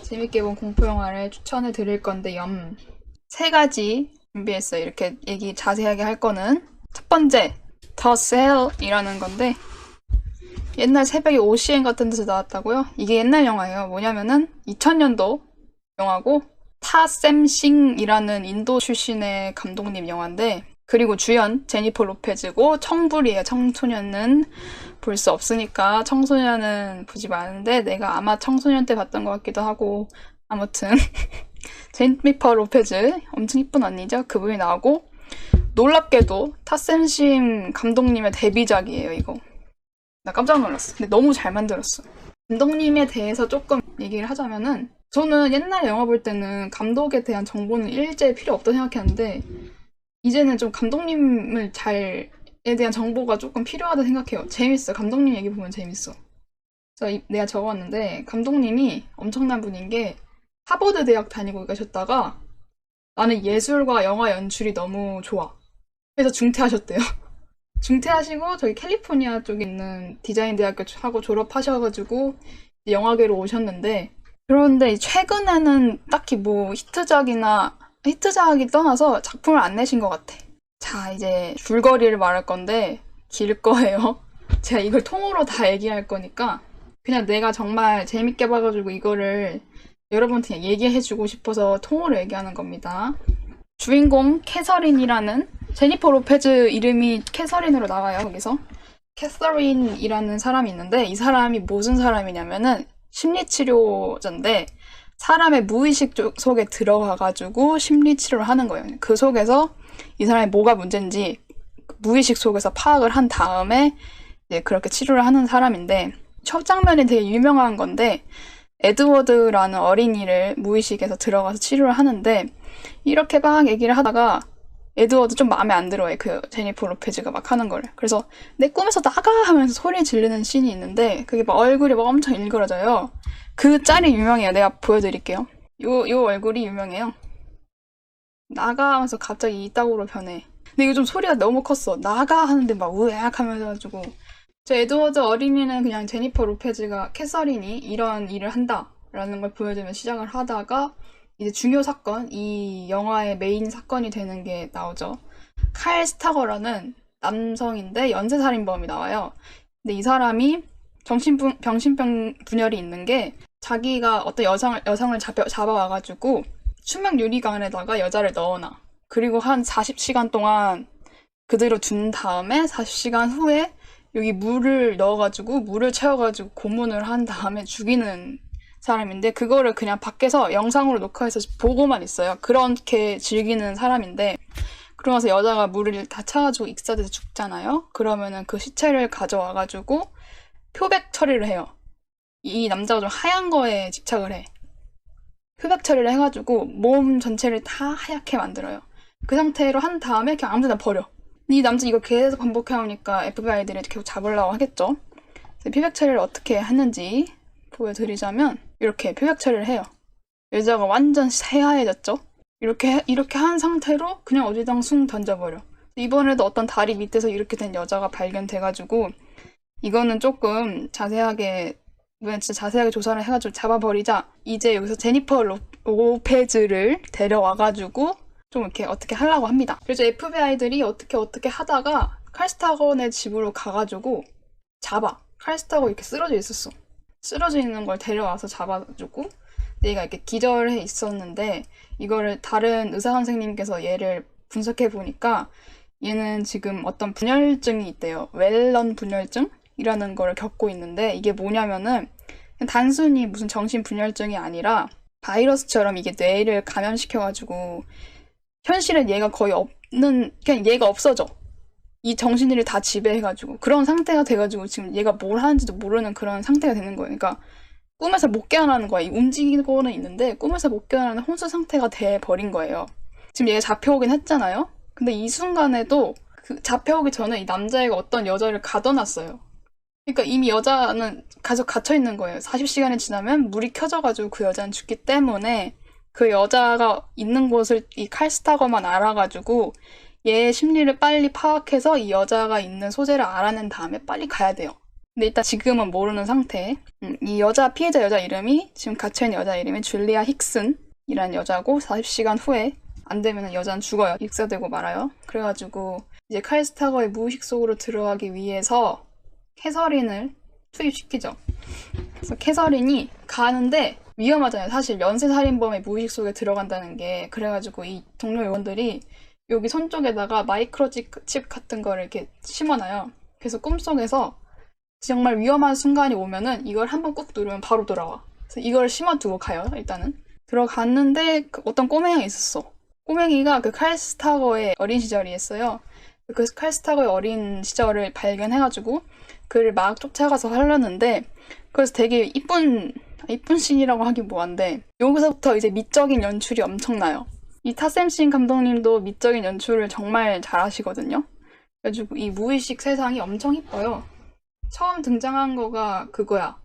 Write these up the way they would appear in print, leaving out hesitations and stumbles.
재밌게 본 공포 영화를 추천해 드릴 건데 세 가지 준비했어요. 이렇게 얘기 자세하게 할 거는 첫 번째, The Cell이라는 건데 옛날 새벽에 OCN 같은 데서 나왔다고요? 이게 옛날 영화예요. 뭐냐면은 2000년도 영화고 타샘 싱이라는 인도 출신의 감독님 영화인데 그리고 주연 제니퍼 로페즈고 청불이에요. 청소년은 볼 수 없으니까 청소년은 보지 마는데 내가 아마 청소년 때 봤던 것 같기도 하고 아무튼 제니퍼 로페즈 엄청 이쁜 언니죠. 그분이 나오고 놀랍게도 타샘 싱 감독님의 데뷔작이에요. 이거 나 깜짝 놀랐어. 근데 너무 잘 만들었어. 감독님에 대해서 조금 얘기를 하자면은 저는 옛날 영화 볼 때는 감독에 대한 정보는 일제 필요 없다고 생각했는데 이제는 좀 감독님을 에 대한 정보가 조금 필요하다 생각해요. 재밌어. 감독님 얘기 보면 재밌어. 내가 적어왔는데 감독님이 엄청난 분인 게 하버드 대학 다니고 계셨다가 나는 예술과 영화 연출이 너무 좋아. 그래서 중퇴하셨대요. 중퇴하시고 저기 캘리포니아 쪽에 있는 디자인 대학교 하고 졸업하셔가지고 영화계로 오셨는데 그런데 최근에는 딱히 뭐 히트작이 떠나서 작품을 안 내신 것 같아. 자, 이제 줄거리를 말할 건데 길 거예요. 제가 이걸 통으로 다 얘기할 거니까 그냥 내가 정말 재밌게 봐가지고 이거를 여러분한테 그냥 얘기해주고 싶어서 통으로 얘기하는 겁니다. 주인공 캐서린이라는 제니퍼 로페즈 이름이 캐서린으로 나와요. 여기서 캐서린이라는 사람이 있는데 이 사람이 무슨 사람이냐면은 심리치료자인데 사람의 무의식 속에 들어가가지고 심리치료를 하는 거예요. 그 속에서 이 사람이 뭐가 문제인지 무의식 속에서 파악을 한 다음에 이제 그렇게 치료를 하는 사람인데 첫 장면이 되게 유명한 건데 에드워드라는 어린이를 무의식에서 들어가서 치료를 하는데 이렇게 막 얘기를 하다가 에드워드 좀 마음에 안 들어해. 그 제니퍼 로페즈가 막 하는 걸. 그래서 내 꿈에서 나가 하면서 소리 지르는 씬이 있는데 그게 막 얼굴이 막 엄청 일그러져요. 그 짤이 유명해요. 내가 보여드릴게요. 요 얼굴이 유명해요. 나가 하면서 갑자기 이따구로 변해. 근데 요즘 소리가 너무 컸어. 나가 하는데 막 우악 하면서 가지고 저 에드워드 어린이는 그냥 제니퍼 로페즈가 캐서린이 이런 일을 한다라는 걸 보여주면 시작을 하다가 이제 중요 사건, 이 영화의 메인 사건이 되는 게 나오죠. 칼 스타거라는 남성인데 연쇄살인범이 나와요. 근데 이 사람이 정신병 분열이 있는 게 자기가 어떤 여성을 잡아와가지고 투명 유리관에다가 여자를 넣어놔. 그리고 한 40시간 동안 그대로 둔 다음에 40시간 후에 여기 물을 넣어가지고 물을 채워가지고 고문을 한 다음에 죽이는 사람인데 그거를 그냥 밖에서 영상으로 녹화해서 보고만 있어요. 그렇게 즐기는 사람인데 그러고 나서 여자가 물을 다 차가지고 익사돼서 죽잖아요. 그러면은 그 시체를 가져와가지고 표백 처리를 해요. 이 남자가 좀 하얀 거에 집착을 해. 표백 처리를 해가지고 몸 전체를 다 하얗게 만들어요. 그 상태로 한 다음에 그냥 아무 데나 버려. 이 남자 이거 계속 반복해오니까 FBI들이 계속 잡으려고 하겠죠. 표백 처리를 어떻게 했는지 보여드리자면 이렇게 표백 처리를 해요. 여자가 완전 새하얘졌죠? 이렇게 한 상태로 그냥 어디당 숭 던져버려. 이번에도 어떤 다리 밑에서 이렇게 된 여자가 발견돼가지고 이거는 조금 이번엔 진짜 자세하게 조사를 해가지고 잡아버리자 이제 여기서 제니퍼 로페즈를 데려와가지고 좀 이렇게 어떻게 하려고 합니다. 그래서 FBI들이 어떻게 하다가 칼스타건의 집으로 가가지고 잡아. 칼스타건 이렇게 쓰러져 있었어. 쓰러져 있는 걸 데려와서 잡아주고 얘가 이렇게 기절해 있었는데 이거를 다른 의사 선생님께서 얘를 분석해 보니까 얘는 지금 어떤 분열증이 있대요. 웰런 분열증이라는 걸 겪고 있는데 이게 뭐냐면은 단순히 무슨 정신 분열증이 아니라 바이러스처럼 이게 뇌를 감염시켜가지고 현실엔 얘가 거의 없는 그냥 얘가 없어져. 이 정신들이 다 지배해가지고 그런 상태가 돼가지고 지금 얘가 뭘 하는지도 모르는 그런 상태가 되는 거예요. 그러니까 꿈에서 못 깨어나는 거야. 움직이고는 있는데 꿈에서 못 깨어나는 혼수 상태가 돼버린 거예요. 지금 얘가 잡혀오긴 했잖아요. 근데 이 순간에도 그 잡혀오기 전에 이 남자애가 어떤 여자를 가둬놨어요. 그러니까 이미 여자는 계속 갇혀있는 거예요. 40시간이 지나면 물이 켜져가지고 그 여자는 죽기 때문에 그 여자가 있는 곳을 이 칼스타거만 알아가지고 얘의 심리를 빨리 파악해서 이 여자가 있는 소재를 알아낸 다음에 빨리 가야 돼요. 근데 일단 지금은 모르는 상태. 이 피해자 여자 이름이, 지금 갇혀있는 여자 이름이 줄리아 힉슨이라는 여자고, 40시간 후에 안 되면 여자는 죽어요. 익사되고 말아요. 그래가지고 이제 칼 스타거의 무의식 속으로 들어가기 위해서 캐서린을 투입시키죠. 그래서 캐서린이 가는데 위험하잖아요. 사실 연쇄살인범의 무의식 속에 들어간다는 게. 그래가지고 이 동료 요원들이 여기 손 쪽에다가 마이크로칩 같은 거를 이렇게 심어놔요. 그래서 꿈속에서 정말 위험한 순간이 오면은 이걸 한번 꾹 누르면 바로 돌아와. 그래서 이걸 심어두고 가요. 일단은 들어갔는데 어떤 꼬맹이가 있었어. 꼬맹이가 그 칼 스타거의 어린 시절이었어요. 그 칼 스타거의 어린 시절을 발견해가지고 그를 막 쫓아가서 하려는데, 그래서 되게 이쁜 씬이라고 하긴 뭐한데, 여기서부터 이제 미적인 연출이 엄청나요. 이 타셈신 감독님도 미적인 연출을 정말 잘하시거든요. 그래가지고 이 무의식 세상이 엄청 이뻐요. 처음 등장한 거가 그거야.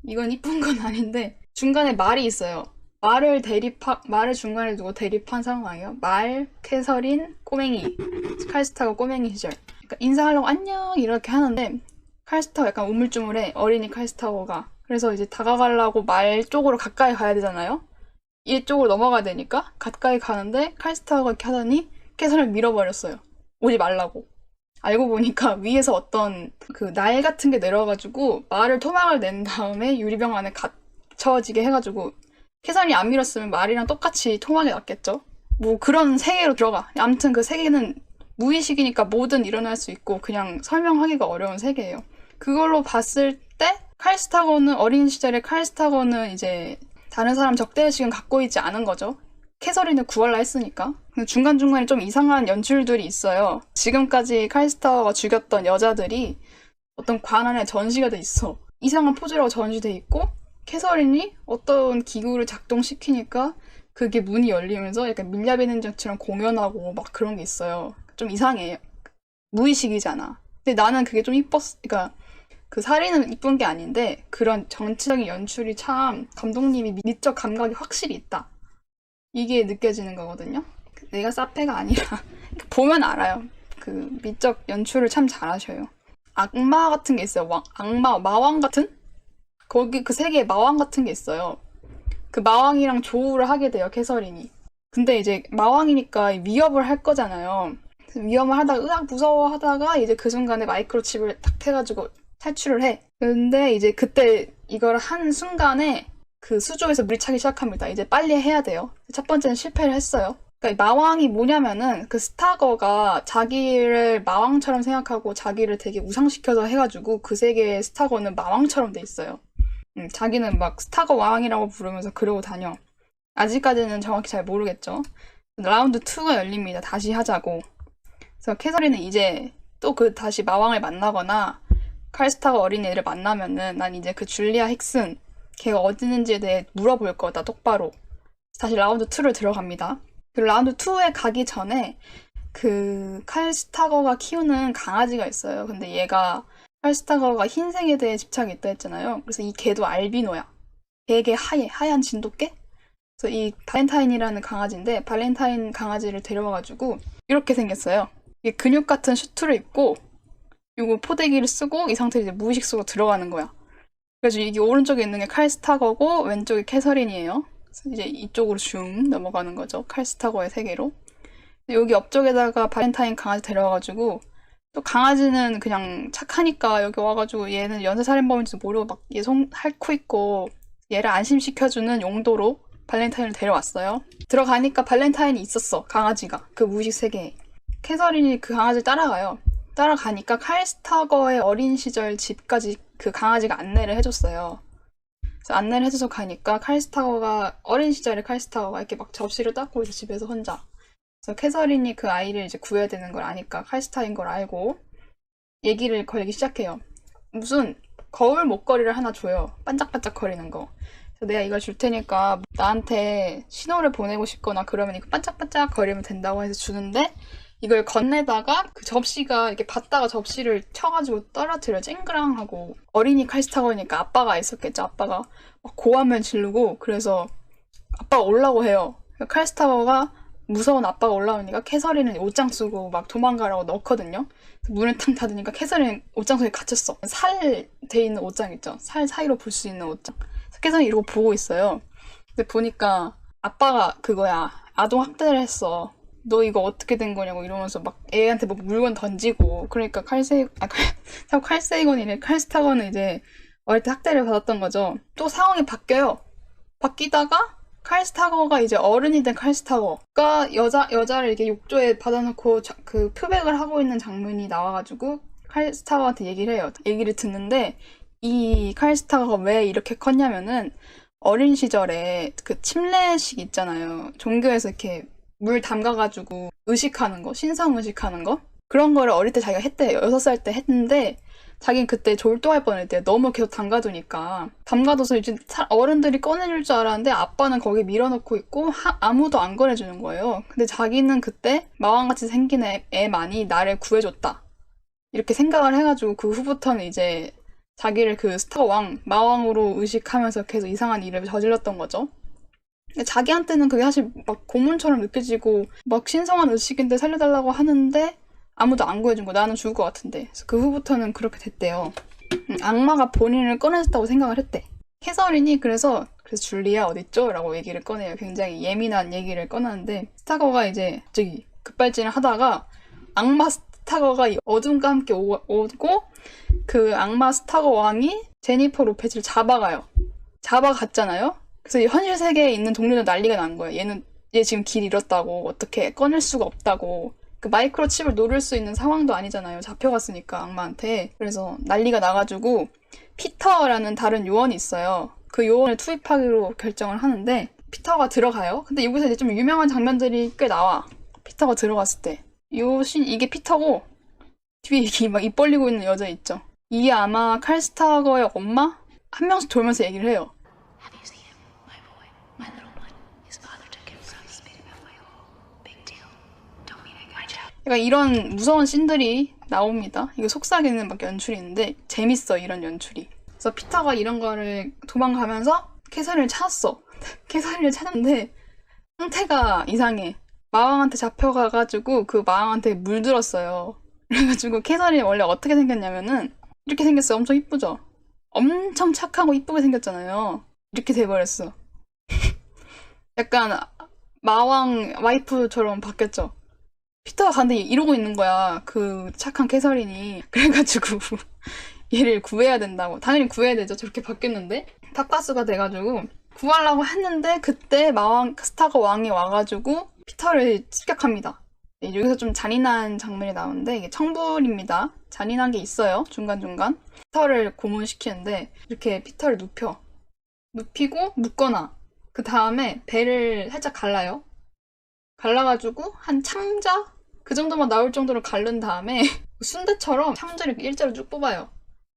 이건 이쁜 건 아닌데 중간에 말이 있어요. 말을 중간에 두고 대립한 상황이에요. 말, 캐서린, 꼬맹이, 칼스타거 꼬맹이 시절. 그러니까 인사하려고 안녕 이렇게 하는데 칼스타가 약간 우물쭈물해. 어린이 칼스타거가. 그래서 이제 다가가려고 말 쪽으로 가까이 가야 되잖아요. 이쪽으로 넘어가야 되니까 가까이 가는데 칼스타가 이렇게 하더니 캐서린을 밀어버렸어요. 오지 말라고. 알고 보니까 위에서 어떤 그 날 같은 게 내려와가지고 말을 토막을 낸 다음에 유리병 안에 갇혀지게 해가지고, 캐서린이 안 밀었으면 말이랑 똑같이 토막이 났겠죠. 뭐 그런 세계로 들어가. 아무튼 그 세계는 무의식이니까 뭐든 일어날 수 있고 그냥 설명하기가 어려운 세계예요. 그걸로 봤을 때 어린 시절에 칼 스타거는 이제 다른 사람 적대의식은 갖고 있지 않은 거죠. 캐서린을 구할라 했으니까. 근데 중간중간에 좀 이상한 연출들이 있어요. 지금까지 칼 스타거가 죽였던 여자들이 어떤 관 안에 전시가 돼 있어. 이상한 포즈라고 전시돼 있고, 캐서린이 어떤 기구를 작동시키니까 그게 문이 열리면서 약간 밀야베넨장처럼 공연하고 막 그런 게 있어요. 좀 이상해. 무의식이잖아. 근데 나는 그게 좀 이뻤어. 그러니까 그 살인은 이쁜 게 아닌데 그런 정치적인 연출이 참 감독님이 미적 감각이 확실히 있다. 이게 느껴지는 거거든요. 내가 사페가 아니라 보면 알아요. 그 미적 연출을 참 잘하셔요. 악마 같은 게 있어요. 마왕 같은? 거기 그 세계에 마왕 같은 게 있어요. 그 마왕이랑 조우를 하게 돼요, 캐서린이. 근데 이제 마왕이니까 위협을 할 거잖아요. 위협을 하다가 으악 무서워 하다가 이제 그 순간에 마이크로칩을 탁 해가지고 탈출을 해. 근데 이제 그때 이걸 한 순간에 그 수조에서 물이 차기 시작합니다. 이제 빨리 해야 돼요. 첫 번째는 실패를 했어요. 그러니까 마왕이 뭐냐면은 그 스타거가 자기를 마왕처럼 생각하고 자기를 되게 우상시켜서 해가지고 그 세계의 스타거는 마왕처럼 돼 있어요. 자기는 막 스타거 왕이라고 부르면서 그러고 다녀. 아직까지는 정확히 잘 모르겠죠. 라운드 2가 열립니다. 다시 하자고. 그래서 캐서린은 이제 또 다시 마왕을 만나거나 칼스타거 어린애를 만나면은 난 이제 그 줄리아 힉슨 걔가 어디 있는지에 대해 물어볼 거다, 똑바로. 다시 라운드 2를 들어갑니다. 그 라운드 2에 가기 전에 그 칼스타거가 키우는 강아지가 있어요. 근데 얘가 칼스타거가 흰색에 대해 집착이 있다 했잖아요. 그래서 이 개도 알비노야. 되게 하얀 진돗개? 그래서 이 발렌타인이라는 강아지인데 발렌타인 강아지를 데려와가지고 이렇게 생겼어요. 이게 근육 같은 슈트를 입고 요거 포대기를 쓰고 이 상태로 이제 무의식 속으로 들어가는 거야. 그래서 이게 오른쪽에 있는 게 칼스타거고 왼쪽이 캐서린이에요. 그래서 이제 이쪽으로 슝 넘어가는 거죠. 칼스타거의 세계로. 여기 옆쪽에다가 발렌타인 강아지 데려와가지고 또 강아지는 그냥 착하니까 여기 와가지고 얘는 연쇄살인범인지도 모르고 막 얘 손 핥고 있고 얘를 안심시켜주는 용도로 발렌타인을 데려왔어요. 들어가니까 발렌타인이 있었어. 강아지가. 그 무의식 세계에. 캐서린이 그 강아지를 따라가요. 따라가니까 칼스타거의 어린 시절 집까지 그 강아지가 안내를 해줬어요. 그래서 안내를 해줘서 가니까 칼스타거가 어린 시절에 칼스타거가 이렇게 막 접시를 닦고 있어, 집에서 혼자. 그래서 캐서린이 그 아이를 이제 구해야 되는 걸 아니까 칼스타인 걸 알고 얘기를 걸기 시작해요. 무슨 거울 목걸이를 하나 줘요. 반짝반짝 거리는 거. 그래서 내가 이걸 줄 테니까 나한테 신호를 보내고 싶거나 그러면 이거 반짝반짝 거리면 된다고 해서 주는데, 이걸 건네다가 그 접시가 이렇게 받다가 접시를 쳐가지고 떨어뜨려. 쨍그랑하고. 어린이 칼스타거니까 아빠가 있었겠죠. 아빠가 막 고함을 지르고, 그래서 아빠가 오려고 해요. 칼스타거가 무서운 아빠가 올라오니까 캐서린은 옷장 쓰고 막 도망가라고 넣거든요. 문을 탕 닫으니까 캐서린 옷장 속에 갇혔어. 살 돼 있는 옷장 있죠. 살 사이로 볼 수 있는 옷장. 캐서린 이러고 보고 있어요. 근데 보니까 아빠가 그거야. 아동 학대를 했어. 너 이거 어떻게 된 거냐고 이러면서 막 애한테 뭐 물건 던지고. 그러니까 칼세이건이래. 칼스타건은 이제 어릴 때 학대를 받았던 거죠. 또 상황이 바뀌어요. 바뀌다가 칼스타거가 이제 어른이 된 칼스타거가 여자를 이렇게 욕조에 받아놓고 그 표백을 하고 있는 장면이 나와가지고 칼스타거한테 얘기를 해요. 얘기를 듣는데 이 칼스타거가 왜 이렇게 컸냐면은 어린 시절에 그 침례식 있잖아요. 종교에서 이렇게 물 담가가지고 의식하는 거, 신성 의식하는 거 그런 거를 어릴 때 자기가 했대요. 6살 때 했는데 자기는 그때 졸도할 뻔했대요. 너무 계속 담가두니까. 담가둬서 이제 어른들이 꺼내줄 줄 알았는데 아빠는 거기 밀어넣고 있고 아무도 안 꺼내주는 거예요. 근데 자기는 그때 마왕같이 생긴 애만이 나를 구해줬다. 이렇게 생각을 해가지고 그 후부터는 이제 자기를 그 스타 왕, 마왕으로 의식하면서 계속 이상한 일을 저질렀던 거죠. 근데 자기한테는 그게 사실 막 고문처럼 느껴지고 막 신성한 의식인데 살려달라고 하는데 아무도 안 구해준 거 나는 죽을 것 같은데. 그래서 그 후부터는 그렇게 됐대요. 악마가 본인을 꺼내줬다고 생각을 했대. 캐서린이 그래서 줄리아 어딨죠? 라고 얘기를 꺼내요. 굉장히 예민한 얘기를 꺼내는데 스타거가 이제 갑자기 급발진을 하다가 악마 스타거가 어둠과 함께 오고 그 악마 스타거 왕이 제니퍼 로페즈를 잡아가요. 잡아갔잖아요. 그래서 현실 세계에 있는 동료들 난리가 난 거예요. 얘 지금 길 잃었다고 어떻게 꺼낼 수가 없다고. 그 마이크로칩을 노릴 수 있는 상황도 아니잖아요. 잡혀갔으니까 악마한테. 그래서 난리가 나가지고 피터라는 다른 요원이 있어요. 그 요원을 투입하기로 결정을 하는데 피터가 들어가요. 근데 여기서 이제 좀 유명한 장면들이 꽤 나와. 피터가 들어갔을 때. 이게 피터고 뒤에 이게 막 입 벌리고 있는 여자 있죠. 이게 아마 칼스타거의 엄마? 한 명씩 돌면서 얘기를 해요. 약간 이런 무서운 씬들이 나옵니다. 이거 속삭이는 막 연출이 있는데 재밌어, 이런 연출이. 그래서 피터가 이런 거를 도망가면서 캐서린을 찾았어. 캐서린을 찾았는데 상태가 이상해. 마왕한테 잡혀가가지고 그 마왕한테 물들었어요. 그래가지고 캐서린이 원래 어떻게 생겼냐면은 이렇게 생겼어요. 엄청 이쁘죠? 엄청 착하고 이쁘게 생겼잖아요. 이렇게 돼버렸어. 약간 마왕 와이프처럼 바뀌었죠. 피터가 갔는데 이러고 있는 거야. 그 착한 캐서린이. 그래가지고 얘를 구해야 된다고. 당연히 구해야 되죠. 저렇게 바뀌었는데. 탑가스가 돼가지고 구하려고 했는데 그때 스타거 왕이 와가지고 피터를 습격합니다. 여기서 좀 잔인한 장면이 나오는데 이게 청불입니다. 잔인한 게 있어요. 중간중간. 피터를 고문시키는데 이렇게 피터를 눕히고 묶거나 그 다음에 배를 살짝 갈라요. 갈라가지고 한 창자? 그 정도만 나올 정도로 갈른 다음에 순대처럼 창자를 일자로 쭉 뽑아요.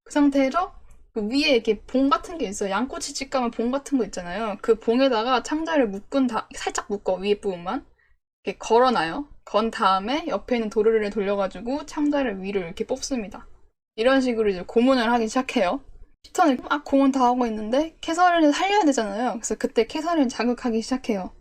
그 상태로 그 위에 이렇게 봉 같은 게 있어요. 양꼬치 집 가면 봉 같은 거 있잖아요. 그 봉에다가 창자를 살짝 묶어, 위에 부분만. 이렇게 걸어놔요. 건 다음에 옆에 있는 도르를 돌려가지고 창자를 위로 이렇게 뽑습니다. 이런 식으로 이제 고문을 하기 시작해요. 피터는 막 고문 다 하고 있는데 캐서린을 살려야 되잖아요. 그래서 그때 캐서린을 자극하기 시작해요.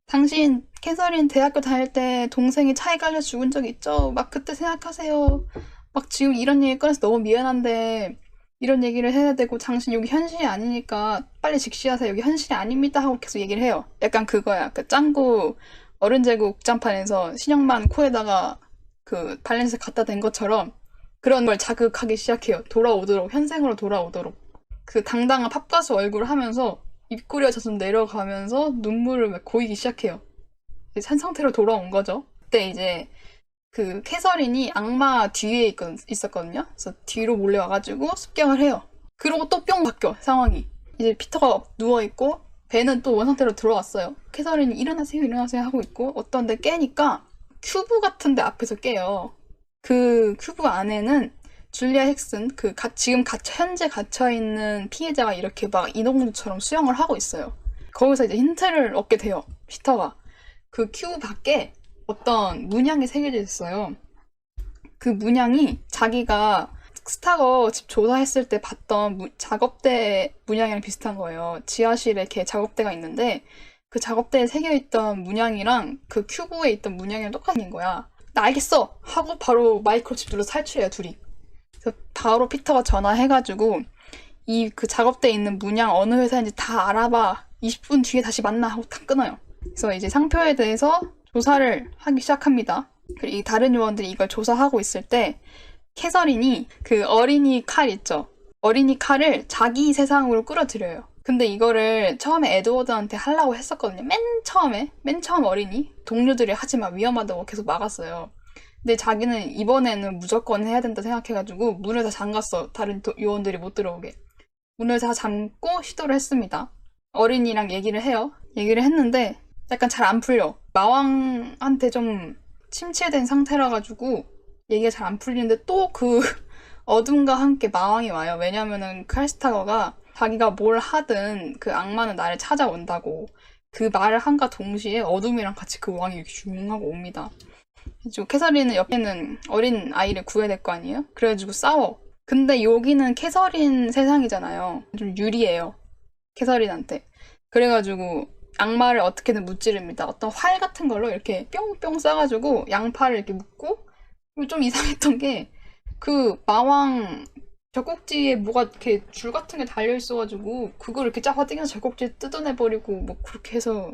당신 캐서린 대학교 다닐 때 동생이 차에 깔려 죽은 적 있죠? 막 그때 생각하세요. 막 지금 이런 얘기 꺼내서 너무 미안한데 이런 얘기를 해야 되고 당신 여기 현실이 아니니까 빨리 직시하세요. 여기 현실이 아닙니다 하고 계속 얘기를 해요. 약간 그거야. 그 짱구 어른제국 극장판에서 신영만 코에다가 그 발렌스 갖다 댄 것처럼 그런 걸 자극하기 시작해요. 현생으로 돌아오도록. 그 당당한 팝가수 얼굴을 하면서 입꼬리가 점점 내려가면서 눈물을 막 고이기 시작해요. 산 상태로 돌아온 거죠. 그때 이제 그 캐서린이 악마 뒤에 있었거든요. 그래서 뒤로 몰래 와가지고 습격을 해요. 그러고 또 뿅 바뀌어, 상황이. 이제 피터가 누워있고 배는 또 원상태로 들어왔어요. 캐서린이 일어나세요 하고 있고 어떤 데 깨니까 큐브 같은 데 앞에서 깨요. 그 큐브 안에는 줄리아 헥슨, 지금 현재 갇혀있는 피해자가 이렇게 막 인어공주처럼 수영을 하고 있어요. 거기서 이제 힌트를 얻게 돼요. 피터가. 그 큐브 밖에 어떤 문양이 새겨져 있어요. 그 문양이 자기가 스타거 집 조사했을 때 봤던 작업대 문양이랑 비슷한 거예요. 지하실에 이렇게 작업대가 있는데 그 작업대에 새겨있던 문양이랑 그 큐브에 있던 문양이랑 똑같은 거야. 나 알겠어! 하고 바로 마이크로칩 눌러서 탈출해요, 둘이. 그래서 바로 피터가 전화해가지고 이 그 작업대에 있는 문양 어느 회사인지 다 알아봐. 20분 뒤에 다시 만나 하고 탁 끊어요. 그래서 이제 상표에 대해서 조사를 하기 시작합니다. 그리고 이 다른 요원들이 이걸 조사하고 있을 때 캐서린이 그 어린이 칼 있죠? 어린이 칼을 자기 세상으로 끌어들여요. 근데 이거를 처음에 에드워드한테 하려고 했었거든요. 맨 처음 어린이 동료들이 하지마 위험하다고 계속 막았어요. 근데 자기는 이번에는 무조건 해야 된다 생각해가지고 문을 다 잠갔어. 다른 요원들이 못 들어오게. 문을 다 잠고 시도를 했습니다. 어린이랑 얘기를 해요. 얘기를 했는데 약간 잘 안 풀려. 마왕한테 좀 침체된 상태라 가지고 얘기가 잘 안 풀리는데 또 그 어둠과 함께 마왕이 와요. 왜냐면은 칼스타거가 자기가 뭘 하든 그 악마는 나를 찾아온다고 그 말을 한과 동시에 어둠이랑 같이 그 왕이 이렇게 슝하고 옵니다. 그래서 캐서린은 옆에는 어린 아이를 구해야 될 거 아니에요? 그래가지고 싸워. 근데 여기는 캐서린 세상이잖아요. 좀 유리해요. 캐서린한테. 그래가지고 악마를 어떻게든 무찌릅니다. 어떤 활 같은 걸로 이렇게 뿅뿅 쏴가지고 양팔을 이렇게 묶고, 그리고 좀 이상했던 게 그 마왕 젖꼭지에 뭐가 이렇게 줄 같은 게 달려 있어가지고 그걸 이렇게 잡아당겨서 젖꼭지 뜯어내버리고 뭐 그렇게 해서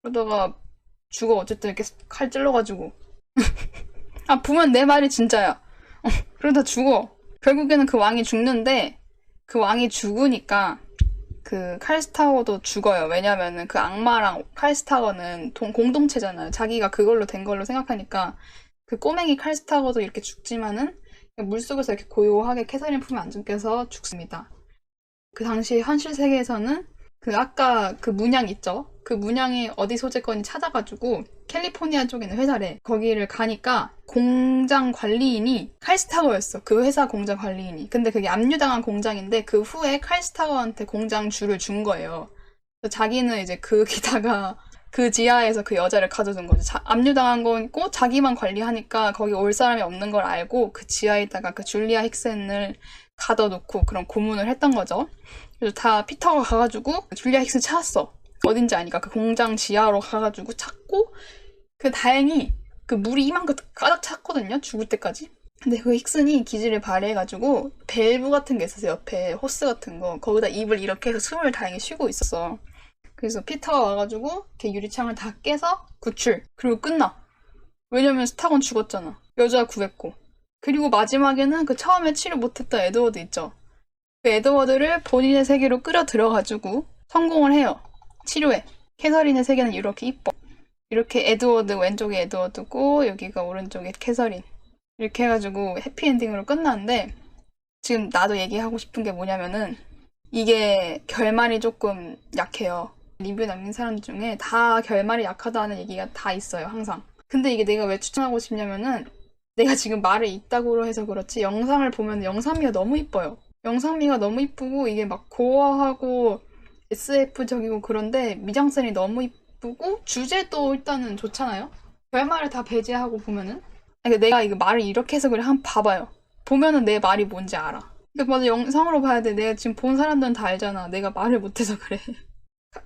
그러다가 죽어. 어쨌든 이렇게 칼 찔러가지고 아 보면 내 말이 진짜야. 그러다 죽어. 결국에는 그 왕이 죽는데 그 왕이 죽으니까 그 칼스타워도 죽어요. 왜냐면은 그 악마랑 칼스타워는 공동체잖아요. 자기가 그걸로 된 걸로 생각하니까 그 꼬맹이 칼스타워도 이렇게 죽지만은 물속에서 이렇게 고요하게 캐서린 품에 안전께서 죽습니다. 그 당시 현실 세계에서는 그 아까 그 문양 있죠? 그 문양이 어디 소재건이 찾아가지고 캘리포니아 쪽에 있는 회사래. 거기를 가니까 공장 관리인이 칼스타워였어. 그 회사 공장 관리인이. 근데 그게 압류당한 공장인데 그 후에 칼스타워한테 공장 주를 준 거예요. 그래서 자기는 이제 거기다가 그 지하에서 그 여자를 가둬둔 거죠. 압류당한 거고 자기만 관리하니까 거기 올 사람이 없는 걸 알고 그 지하에다가 그 줄리아 힉슨을 가둬놓고 그런 고문을 했던 거죠. 그래서 다 피터가 가가지고 줄리아 힉슨 찾았어. 어딘지 아니까 그 공장 지하로 가가지고 찾고 그 다행히 그 물이 이만큼 가득 찼거든요. 죽을 때까지. 근데 그 힉슨이 기지를 발휘해가지고 밸브 같은 게 있었어요. 옆에 호스 같은 거. 거기다 입을 이렇게 해서 숨을 다행히 쉬고 있었어. 그래서 피터가 와가지고 이렇게 유리창을 다 깨서 구출. 그리고 끝나. 왜냐면 스타건 죽었잖아. 여자 구했고. 그리고 마지막에는 그 처음에 치료 못했던 에드워드 있죠. 그 에드워드를 본인의 세계로 끌어들여가지고 성공을 해요. 치료해. 캐서린의 세계는 이렇게 이뻐. 이렇게 에드워드 왼쪽에 에드워드고 여기가 오른쪽에 캐서린. 이렇게 해가지고 해피엔딩으로 끝났는데 지금 나도 얘기하고 싶은 게 뭐냐면은 이게 결말이 조금 약해요. 리뷰 남긴 사람 중에 다 결말이 약하다는 얘기가 다 있어요. 항상. 근데 이게 내가 왜 추천하고 싶냐면은 내가 지금 말을 이따구로 해서 그렇지 영상을 보면 영상미가 너무 이뻐요. 영상미가 너무 이쁘고 이게 막 고어하고 SF적이고 그런데 미장센이 너무 이쁘고 주제도 일단은 좋잖아요. 결말을 다 배제하고 보면은 그러니까 내가 이거 말을 이렇게 해서 그래 한번 봐봐요. 보면은 내 말이 뭔지 알아. 그러니까 맞아 영상으로 봐야 돼. 내가 지금 본 사람들은 다 알잖아. 내가 말을 못해서 그래.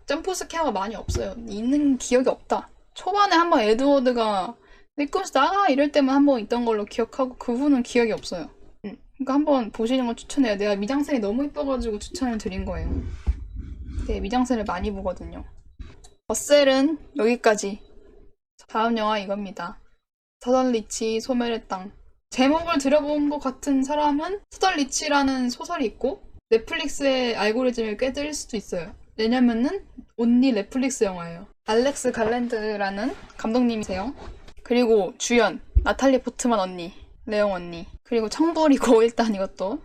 점프 스퀘어가 많이 없어요. 있는 기억이 없다. 초반에 한번 에드워드가 내 꿈에서 나가 이럴 때만 한번 있던 걸로 기억하고 그 후는 기억이 없어요. 그러니까 한번 보시는 거 추천해요. 내가 미장센이 너무 이뻐가지고 추천을 드린 거예요. 네, 미장센을 많이 보거든요. 어셀은 여기까지. 다음 영화 이겁니다. 서덜리치 소멸의 땅. 제목을 들어본 것 같은 사람은 서덜리치라는 소설이 있고 넷플릭스의 알고리즘을 꿰뚫을 수도 있어요. 왜냐면은 온리 넷플릭스 영화예요. 알렉스 갈랜드라는 감독님이세요. 그리고 주연 나탈리 포트만 언니, 레옹 언니. 그리고 청불이고 일단 이것도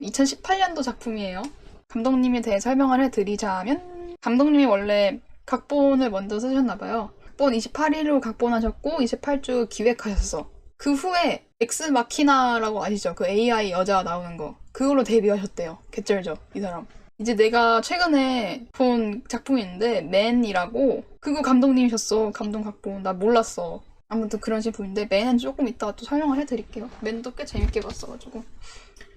2018년도 작품이에요. 감독님에 대해 설명을 해드리자면 감독님이 원래 각본을 먼저 쓰셨나봐요. 각본 28일로 각본하셨고 28주 기획하셨어. 그 후에 엑스마키나라고 아시죠? 그 AI 여자 나오는 거. 그걸로 데뷔하셨대요. 개쩔죠, 이 사람. 이제 내가 최근에 본 작품이 있는데 맨이라고 그거 감독님이셨어. 감독 각본. 나 몰랐어. 아무튼 그런 식품인데 맨은 조금 이따가 또 설명을 해드릴게요. 맨도 꽤 재밌게 봤어가지고.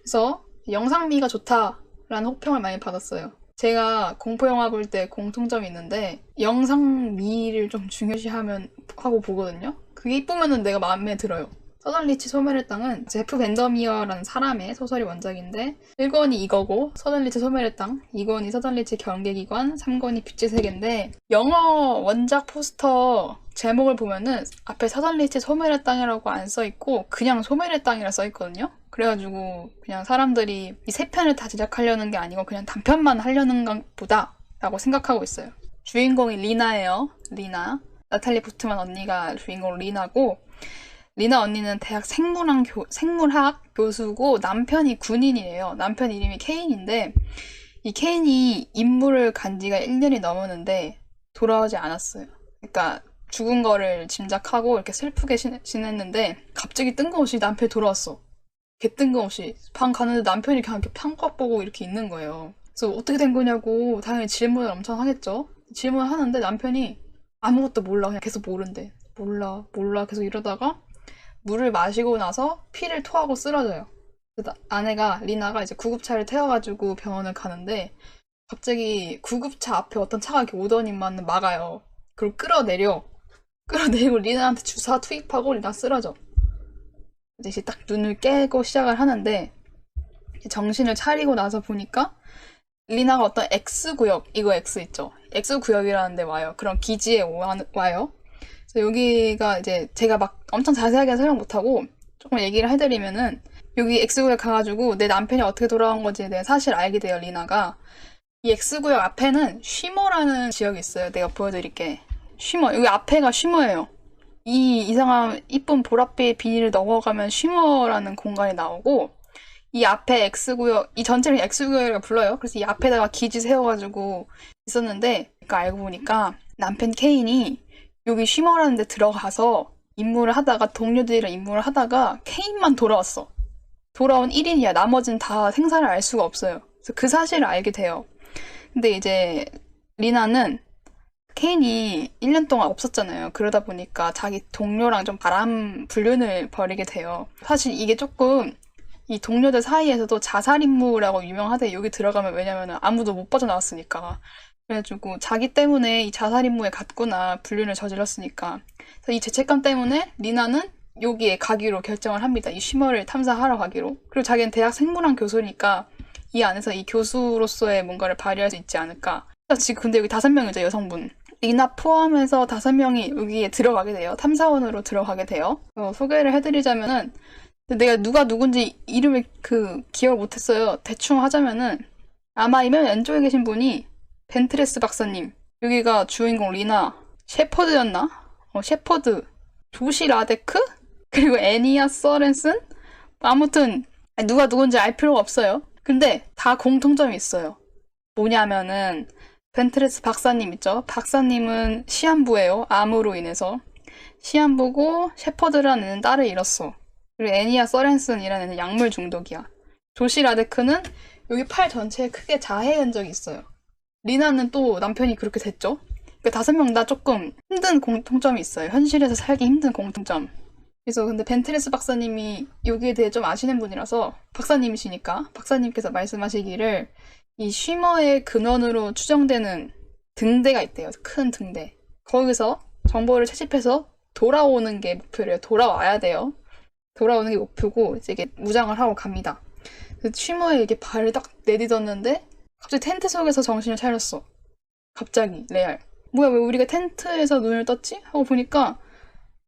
그래서 영상미가 좋다라는 호평을 많이 받았어요. 제가 공포영화 볼 때 공통점이 있는데 영상미를 좀 중요시하면 하고 보거든요. 그게 이쁘면은 내가 마음에 들어요. 서든리치 소멸의 땅은 제프 밴더미어라는 사람의 소설이 원작인데 1권이 이거고 서든리치 소멸의 땅, 2권이 서든리치 경계기관, 3권이 빛의 세계인데 영어 원작 포스터 제목을 보면은 앞에 서든리치 소멸의 땅이라고 안 써있고 그냥 소멸의 땅이라 써있거든요. 그래가지고 그냥 사람들이 이 세 편을 다 제작하려는 게 아니고 그냥 단편만 하려는 것보다 라고 생각하고 있어요. 주인공이 리나예요. 리나. 나탈리 포트만 언니가 주인공 리나고 리나 언니는 대학 생물학 교수고 남편이 군인이에요. 남편 이름이 케인인데 이 케인이 임무를 간 지가 1년이 넘었는데 돌아오지 않았어요. 그러니까 죽은 거를 짐작하고 이렇게 슬프게 지냈는데 갑자기 뜬금없이 남편이 돌아왔어. 개 뜬금없이 방 가는데 남편이 그냥 이렇게 팡꽉 보고 이렇게 있는 거예요. 그래서 어떻게 된 거냐고 당연히 질문을 엄청 하겠죠. 질문을 하는데 남편이 아무것도 몰라. 그냥 계속 모른대. 몰라 계속 이러다가 물을 마시고 나서 피를 토하고 쓰러져요. 아내가 리나가 이제 구급차를 태워가지고 병원을 가는데 갑자기 구급차 앞에 어떤 차가 이렇게 오더니만 막아요. 그리고 끌어내리고 리나한테 주사 투입하고 리나 쓰러져. 이제 딱 눈을 깨고 시작을 하는데 정신을 차리고 나서 보니까 리나가 어떤 X구역, 이거 X 있죠? X구역이라는 데 와요. 그런 기지에 와요. 그래서 여기가 이제 제가 막 엄청 자세하게 설명 못하고 조금 얘기를 해드리면은 여기 X구역 가가지고 내 남편이 어떻게 돌아온 건지에 대해 사실 알게 돼요, 리나가. 이 X구역 앞에는 쉬머라는 지역이 있어요. 내가 보여드릴게. 쉬머. 여기 앞에가 쉬머예요. 이 이상한 이쁜 보랏빛 비닐을 넘어가면 쉬머라는 공간이 나오고 이 앞에 X구역, 이 전체를 X구역이라고 불러요. 그래서 이 앞에다가 기지 세워가지고 있었는데 그러니까 알고 보니까 남편 케인이 여기 쉬머라는 데 들어가서 임무를 하다가 동료들이랑 임무를 하다가 케인만 돌아왔어. 돌아온 1인이야. 나머지는 다 생사를 알 수가 없어요. 그래서 그 사실을 알게 돼요. 근데 이제 리나는 케인이 1년 동안 없었잖아요. 그러다 보니까 자기 동료랑 좀 바람 불륜을 벌이게 돼요. 사실 이게 조금 이 동료들 사이에서도 자살임무라고 유명하대. 여기 들어가면 왜냐면 아무도 못 빠져나왔으니까. 그래가지고 자기 때문에 이 자살임무에 갔구나. 불륜을 저질렀으니까. 그래서 이 죄책감 때문에 리나는 여기에 가기로 결정을 합니다. 이 쉬머를 탐사하러 가기로. 그리고 자기는 대학 생물학 교수니까 이 안에서 이 교수로서의 뭔가를 발휘할 수 있지 않을까. 지금 근데 여기 5명이죠, 여성분. 리나 포함해서 5명이 여기에 들어가게 돼요. 탐사원으로 들어가게 돼요. 소개를 해드리자면은 내가 누가 누군지 이름을 기억을 못했어요. 대충 하자면은 아마 이면 왼쪽에 계신 분이 벤트레스 박사님. 여기가 주인공 리나. 셰퍼드였나? 셰퍼드. 조시 라데크? 그리고 애니아 서렌슨? 아무튼 누가 누군지 알 필요가 없어요. 근데 다 공통점이 있어요. 뭐냐면은 벤트레스 박사님 있죠? 박사님은 시한부예요. 암으로 인해서. 시한부고 셰퍼드라는 애는 딸을 잃었어. 그리고 애니아 서렌슨이라는 애는 약물 중독이야. 조시 라데크는 여기 팔 전체에 크게 자해 흔적이 있어요. 리나는 또 남편이 그렇게 됐죠? 그 5명 다 조금 힘든 공통점이 있어요. 현실에서 살기 힘든 공통점. 그래서 근데 벤트레스 박사님이 여기에 대해 좀 아시는 분이라서 박사님이시니까 박사님께서 말씀하시기를 이 쉬머의 근원으로 추정되는 등대가 있대요. 큰 등대. 거기서 정보를 채집해서 돌아오는 게 목표래요. 돌아와야 돼요. 돌아오는 게 목표고 이제 이게 무장을 하고 갑니다. 쉬머에 이렇게 발을 딱 내딛었는데 갑자기 텐트 속에서 정신을 차렸어. 갑자기 레알. 뭐야 왜 우리가 텐트에서 눈을 떴지? 하고 보니까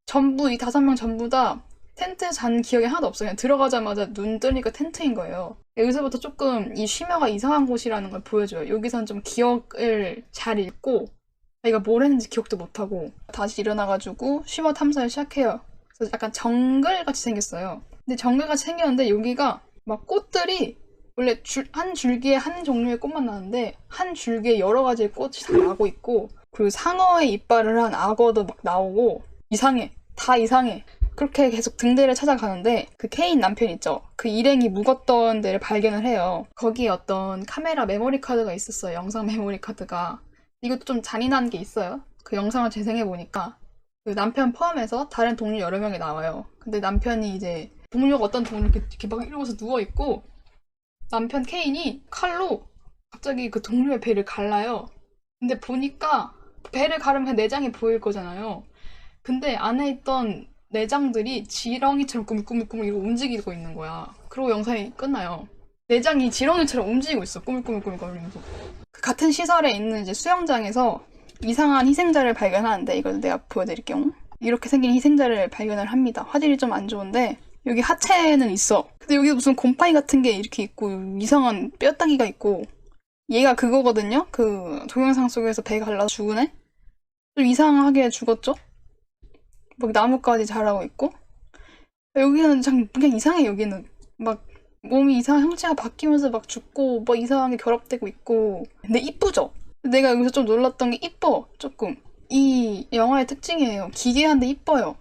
전부 이 5명 전부 다 텐트에 잔 기억이 하나도 없어요. 그냥 들어가자마자 눈 뜨니까 텐트인 거예요. 여기서부터 조금 이 쉬머가 이상한 곳이라는 걸 보여줘요. 여기선 좀 기억을 잘 읽고 자기가 뭘 했는지 기억도 못하고 다시 일어나가지고 쉬머 탐사를 시작해요. 그래서 약간 정글같이 생겼어요. 근데 정글같이 생겼는데 여기가 막 꽃들이 원래 한 줄기에 한 종류의 꽃만 나는데 한 줄기에 여러 가지의 꽃이 다 나고 있고 그리고 상어의 이빨을 한 악어도 막 나오고 이상해. 다 이상해. 그렇게 계속 등대를 찾아가는데 그 케인 남편 있죠? 그 일행이 묵었던 데를 발견을 해요. 거기에 어떤 카메라 메모리 카드가 있었어요. 영상 메모리 카드가. 이것도 좀 잔인한 게 있어요. 그 영상을 재생해보니까 그 남편 포함해서 다른 동료 여러 명이 나와요. 근데 남편이 이제 어떤 동료 이렇게 막 이러고서 누워있고 남편 케인이 칼로 갑자기 그 동료의 배를 갈라요. 근데 보니까 배를 가르면 그냥 내장이 보일 거잖아요. 근데 안에 있던 내장들이 지렁이처럼 꾸물꾸물꾸물 이렇게 움직이고 있는 거야. 그리고 영상이 끝나요. 내장이 지렁이처럼 움직이고 있어. 꾸물꾸물꾸물거리면서. 그 같은 시설에 있는 이제 수영장에서 이상한 희생자를 발견하는데, 이걸 내가 보여드릴게요. 이렇게 생긴 희생자를 발견을 합니다. 화질이 좀 안 좋은데 여기 하체는 있어. 근데 여기 무슨 곰팡이 같은 게 이렇게 있고 이상한 뼈다귀가 있고, 얘가 그거거든요? 그 동영상 속에서 배 갈라서 죽은 애? 좀 이상하게 죽었죠? 막 나뭇가지 자라고 있고, 여기는 그냥 이상해. 여기는 막 몸이 이상한 형체가 바뀌면서 막 죽고 뭐 이상하게 결합되고 있고. 근데 이쁘죠? 내가 여기서 좀 놀랐던 게 이뻐. 조금 이 영화의 특징이에요. 기괴한데 이뻐요.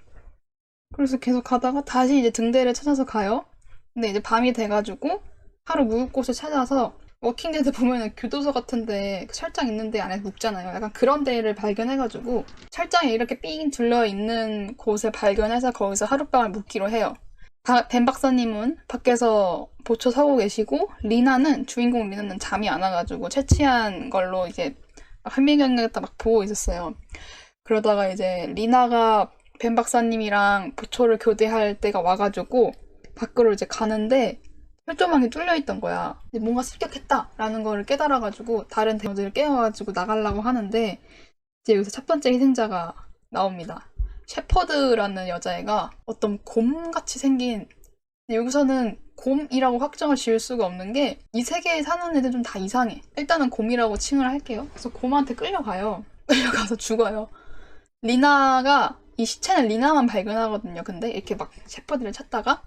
그래서 계속 가다가 다시 이제 등대를 찾아서 가요. 근데 이제 밤이 돼가지고 하루 묵을 곳을 찾아서, 워킹데드 보면은 교도소 같은데 철장 있는데 안에 묵잖아요. 약간 그런 데를 발견해가지고 철장에 이렇게 삥 둘러 있는 곳을 발견해서 거기서 하룻밤을 묵기로 해요. 벤 박사님은 밖에서 보초 서고 계시고, 주인공 리나는 잠이 안 와가지고 채취한 걸로 이제 한미경에다 막 보고 있었어요. 그러다가 이제 리나가 벤 박사님이랑 보초를 교대할 때가 와가지고 밖으로 이제 가는데 혈조망이 뚫려있던 거야. 뭔가 습격했다라는 걸 깨달아가지고 다른 대원들을 깨워가지고 나가려고 하는데, 이제 여기서 첫 번째 희생자가 나옵니다. 셰퍼드라는 여자애가 어떤 곰같이 생긴, 여기서는 곰이라고 확정을 지을 수가 없는 게 이 세계에 사는 애들 좀 다 이상해. 일단은 곰이라고 칭을 할게요. 그래서 곰한테 끌려가요. 끌려가서 죽어요. 이 시체는 리나만 발견하거든요. 근데 이렇게 막 셰퍼드를 찾다가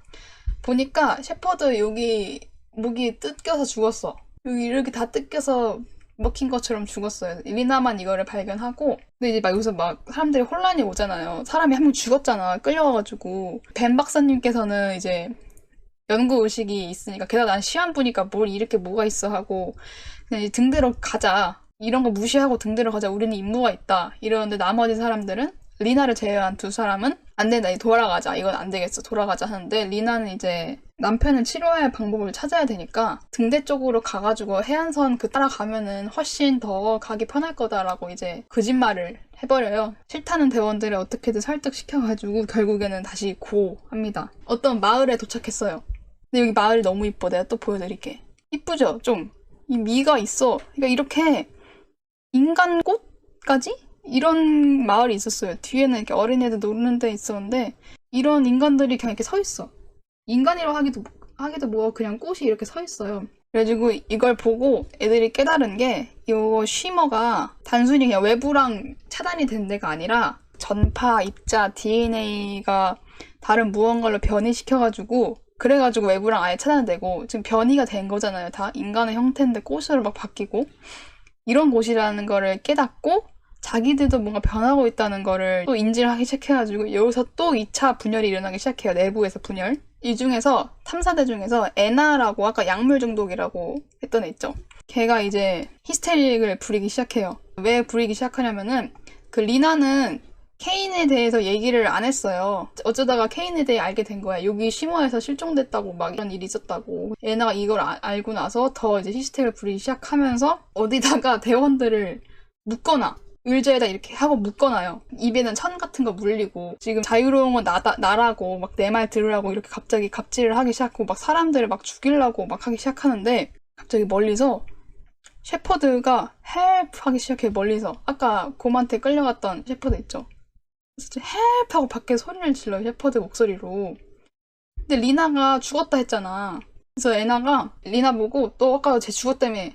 보니까 셰퍼드 여기 목이 뜯겨서 죽었어. 여기 이렇게 다 뜯겨서 먹힌 것처럼 죽었어요. 리나만 이거를 발견하고, 근데 이제 막 여기서 막 사람들이 혼란이 오잖아요. 사람이 한 명 죽었잖아. 끌려와가지고. 벤 박사님께서는 이제 연구 의식이 있으니까, 게다가 난 시한부니까 뭘 이렇게 뭐가 있어 하고, 그냥 이제 등대로 가자. 이런 거 무시하고 등대로 가자. 우리는 임무가 있다. 이러는데 나머지 사람들은, 리나를 제외한 두 사람은 안 된다. 돌아가자. 이건 안 되겠어. 돌아가자 하는데, 리나는 이제 남편을 치료할 방법을 찾아야 되니까 등대 쪽으로 가가지고 해안선 따라가면은 훨씬 더 가기 편할 거다라고 이제 거짓말을 해버려요. 싫다는 대원들을 어떻게든 설득시켜가지고 결국에는 다시 고합니다. 어떤 마을에 도착했어요. 근데 여기 마을이 너무 이뻐. 내가 또 보여드릴게. 이쁘죠? 좀 이 미가 있어. 그러니까 이렇게 인간 꽃까지? 이런 마을이 있었어요. 뒤에는 이렇게 어린애들 노는 데 있었는데, 이런 인간들이 그냥 이렇게 서 있어. 인간이라고 하기도 뭐 그냥 꽃이 이렇게 서 있어요. 그래가지고 이걸 보고 애들이 깨달은 게, 이 쉬머가 단순히 그냥 외부랑 차단이 된 데가 아니라 전파, 입자, DNA가 다른 무언가로 변이시켜가지고, 그래가지고 외부랑 아예 차단되고 지금 변이가 된 거잖아요. 다 인간의 형태인데 꽃으로 막 바뀌고, 이런 곳이라는 거를 깨닫고 자기들도 뭔가 변하고 있다는 거를 또 인지를 하기 시작해가지고 여기서 또 2차 분열이 일어나기 시작해요. 내부에서 분열. 이 중에서 탐사대 중에서 애나라고, 아까 약물 중독이라고 했던 애 있죠. 걔가 이제 히스테릭을 부리기 시작해요. 왜 부리기 시작하냐면은 그 리나는 케인에 대해서 얘기를 안 했어요. 어쩌다가 케인에 대해 알게 된 거야. 여기 쉬머에서 실종됐다고 막 이런 일이 있었다고. 애나가 이걸 알고 나서 더 이제 히스테릭을 부리기 시작하면서 어디다가 대원들을 묶거나 의자에다 이렇게 하고 묶어놔요. 입에는 천 같은 거 물리고, 지금 자유로운 건 나라고 막 내 말 들으라고 이렇게 갑자기 갑질을 하기 시작하고 막 사람들을 막 죽이려고 막 하기 시작하는데, 갑자기 멀리서 셰퍼드가 헬프 하기 시작해. 멀리서 아까 곰한테 끌려갔던 셰퍼드 있죠. 그래서 헬프 하고 밖에 소리를 질러요. 셰퍼드 목소리로. 근데 리나가 죽었다 했잖아. 그래서 애나가 리나 보고 또 아까 쟤 죽었다며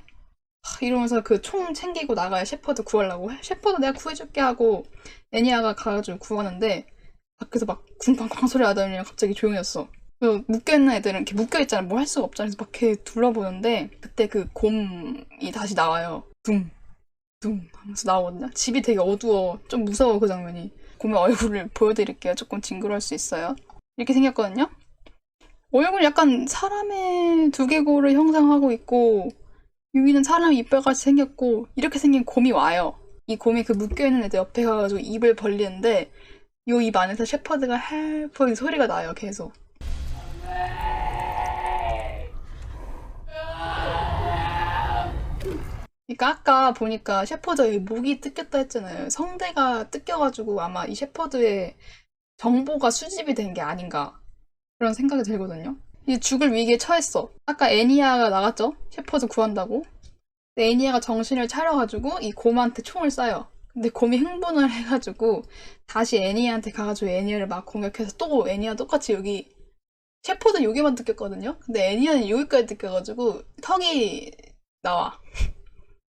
이러면서 그 총 챙기고 나가요. 셰퍼드 구하려고. 셰퍼드 내가 구해줄게 하고 애니아가 가가지고 구하는데 밖에서 막 쿵쾅쾅 소리 나더니 갑자기 조용해졌어. 묶여있는 애들은 이렇게 묶여있잖아. 뭐 할 수가 없잖아. 그래서 막 이렇게 둘러보는데 그때 그 곰이 다시 나와요. 둥 하면서 나오거든요. 집이 되게 어두워. 좀 무서워 그 장면이. 곰의 얼굴을 보여드릴게요. 조금 징그러울 수 있어요. 이렇게 생겼거든요. 얼굴 약간 사람의 두개골을 형상하고 있고, 여기는 사람 이빨같이 생겼고, 이렇게 생긴 곰이 와요. 이 곰이 그 묶여있는 애들 옆에 가가지고 입을 벌리는데, 요 입 안에서 셰퍼드가 헬퍼 소리가 나요. 계속. 그러니까 아까 보니까 셰퍼드의 목이 뜯겼다 했잖아요. 성대가 뜯겨가지고 아마 이 셰퍼드의 정보가 수집이 된 게 아닌가 그런 생각이 들거든요. 이 죽을 위기에 처했어. 아까 애니아가 나갔죠? 셰퍼드 구한다고. 근데 애니아가 정신을 차려가지고 이 곰한테 총을 쏴요. 근데 곰이 흥분을 해가지고 다시 애니아한테 가가지고 애니아를 막 공격해서 또 애니아 똑같이 여기 셰퍼드는 여기만 뜯겼거든요. 근데 애니아는 여기까지 뜯겨가지고 턱이 나와.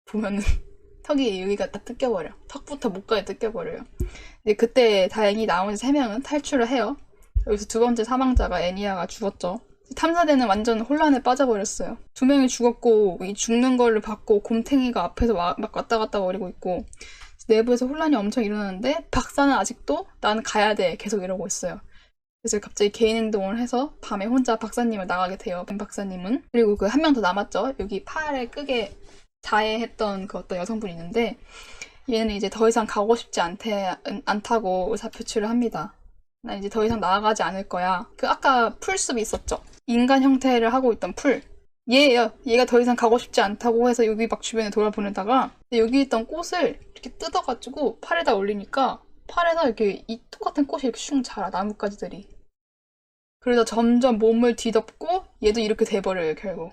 보면은 턱이 여기가 딱 뜯겨버려. 턱부터 목까지 뜯겨버려요. 근데 그때 다행히 나머지 3명은 탈출을 해요. 여기서 두 번째 사망자가 애니아가 죽었죠. 탐사대는 완전 혼란에 빠져버렸어요. 2명이 죽었고 이 죽는 걸로 봤고 곰탱이가 앞에서 막 왔다 갔다 거리고 있고 내부에서 혼란이 엄청 일어나는데 박사는 아직도 나는 가야 돼 계속 이러고 있어요. 그래서 갑자기 개인 행동을 해서 밤에 혼자 박사님을 나가게 돼요. 벤 박사님은. 그리고 그 한 명 더 남았죠. 여기 팔에 끄게 자해했던 그 어떤 여성분이 있는데 얘는 이제 더 이상 가고 싶지 않다고 의사표시를 합니다. 난 이제 더 이상 나아가지 않을 거야. 그 아까 풀숲이 있었죠. 인간 형태를 하고 있던 풀. 얘예요. 얘가 더 이상 가고 싶지 않다고 해서 여기 막 주변에 돌아보내다가 여기 있던 꽃을 이렇게 뜯어가지고 팔에다 올리니까 팔에다 이렇게 이 똑같은 꽃이 이렇게 슝 자라, 나뭇가지들이. 그러다 점점 몸을 뒤덮고 얘도 이렇게 돼버려요, 결국.